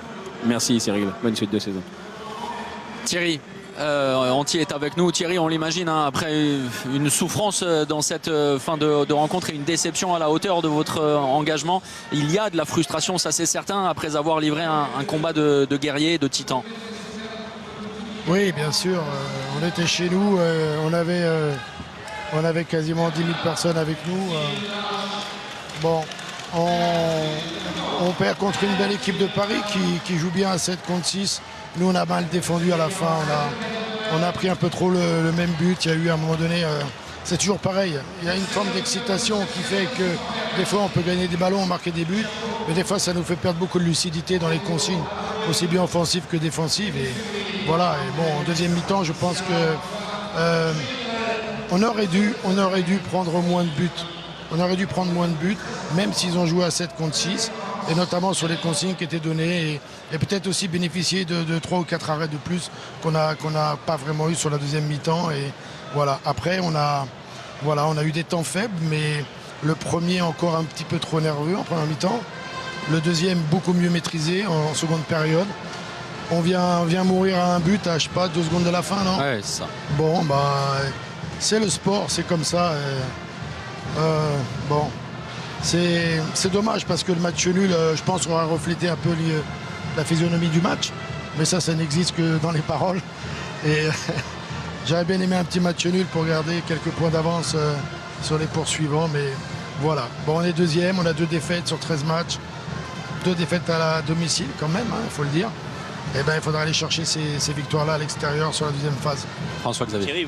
Merci Cyril, bonne suite de saison. Thierry, Anti est avec nous. Thierry, on l'imagine, après une souffrance dans cette fin de rencontre et une déception à la hauteur de votre engagement. Il y a de la frustration, ça c'est certain, après avoir livré un combat de guerrier, de titan. Oui, bien sûr. On était chez nous, on avait quasiment 10 000 personnes avec nous. Bon, on perd contre une belle équipe de Paris qui joue bien à 7 contre 6. Nous, on a mal défendu à la fin. On a pris un peu trop le même but. Il y a eu à un moment donné, c'est toujours pareil. Il y a une forme d'excitation qui fait que des fois, on peut gagner des ballons, marquer des buts. Mais des fois, ça nous fait perdre beaucoup de lucidité dans les consignes, aussi bien offensives que défensives. Et voilà. Et bon, en deuxième mi-temps, je pense que on aurait dû prendre moins de buts. On aurait dû prendre moins de buts, même s'ils ont joué à 7 contre 6, et notamment sur les consignes qui étaient données, et peut-être aussi bénéficier de 3 ou 4 arrêts de plus qu'on n'a pas vraiment eu sur la deuxième mi-temps. Et voilà. Après, on a eu des temps faibles, mais le premier encore un petit peu trop nerveux en première mi-temps. Le deuxième beaucoup mieux maîtrisé en seconde période. On vient mourir à un but à, je sais pas, 2 secondes de la fin, non? Ouais, c'est ça. Bon, c'est le sport, c'est comme ça. Bon, c'est dommage parce que le match nul, je pense, aura reflété un peu la physionomie du match. Mais ça n'existe que dans les paroles. Et j'aurais bien aimé un petit match nul pour garder quelques points d'avance sur les poursuivants. Mais Voilà. Bon, on est deuxième, on a 2 défaites sur 13 matchs. 2 défaites à la domicile quand même, il faut le dire. Eh ben, il faudra aller chercher ces victoires-là à l'extérieur sur la deuxième phase. François-Xavier. Thierry,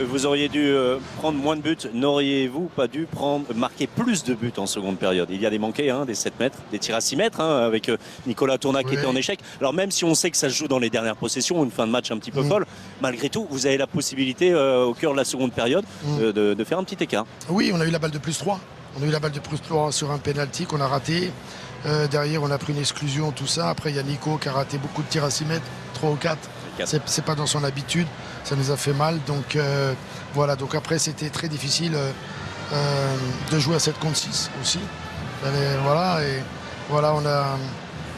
vous auriez dû prendre moins de buts. N'auriez-vous pas dû marquer plus de buts en seconde période? Il y a des manqués, des 7 mètres, des tirs à 6 mètres, avec Nicolas Tourna qui était en échec. Alors même si on sait que ça se joue dans les dernières possessions, une fin de match un petit peu folle, malgré tout, vous avez la possibilité au cœur de la seconde période de faire un petit écart. Oui, on a eu la balle de plus 3. On a eu la balle de plus 3 sur un penalty qu'on a raté. Derrière, on a pris une exclusion, tout ça. Après, il y a Nico qui a raté beaucoup de tirs à 6 mètres, 3 ou 4. C'est pas dans son habitude. Ça nous a fait mal. Donc voilà. Donc après, c'était très difficile de jouer à 7 contre 6 aussi. Et voilà,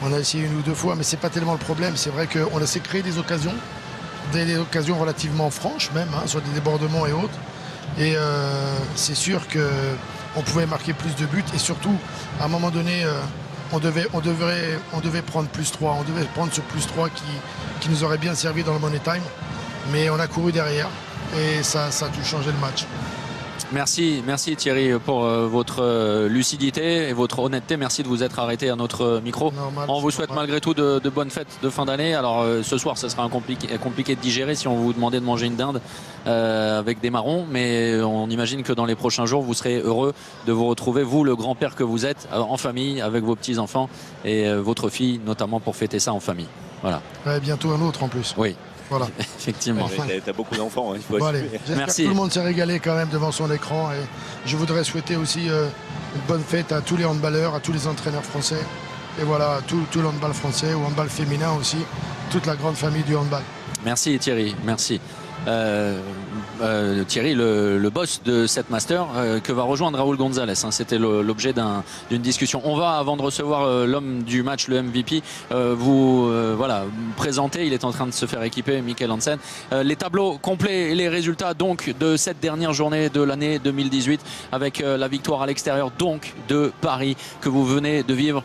on a essayé 1 ou 2 fois, mais c'est pas tellement le problème. C'est vrai qu'on a essayé de créer des occasions relativement franches même, sur des débordements et autres. Et c'est sûr qu'on pouvait marquer plus de buts. Et surtout, à un moment donné, on devait prendre plus 3. On devait prendre ce plus 3 qui nous aurait bien servi dans le Money Time. Mais on a couru derrière et ça a tout changé le match. Merci Thierry pour votre lucidité et votre honnêteté. Merci de vous être arrêté à notre micro. On vous souhaite malgré tout de bonnes fêtes de fin d'année. Alors ce soir, ce sera compliqué de digérer si on vous demandait de manger une dinde avec des marrons. Mais on imagine que dans les prochains jours, vous serez heureux de vous retrouver, vous, le grand-père que vous êtes, en famille, avec vos petits-enfants et votre fille, notamment pour fêter ça en famille. Voilà. Ouais, bientôt un autre en plus. Oui. Voilà. Effectivement. T'as beaucoup d'enfants. Merci. Que tout le monde s'est régalé quand même devant son écran. Et je voudrais souhaiter aussi une bonne fête à tous les handballeurs, à tous les entraîneurs français. Et voilà, tout le handball français, ou handball féminin aussi, toute la grande famille du handball. Merci Thierry, merci. Thierry, le boss de cette master que va rejoindre Raúl González. C'était l'objet d'une discussion. On va, avant de recevoir l'homme du match, le MVP, vous présenter. Il est en train de se faire équiper, Mikkel Hansen. Les tableaux complets et les résultats donc de cette dernière journée de l'année 2018 avec la victoire à l'extérieur donc de Paris que vous venez de vivre.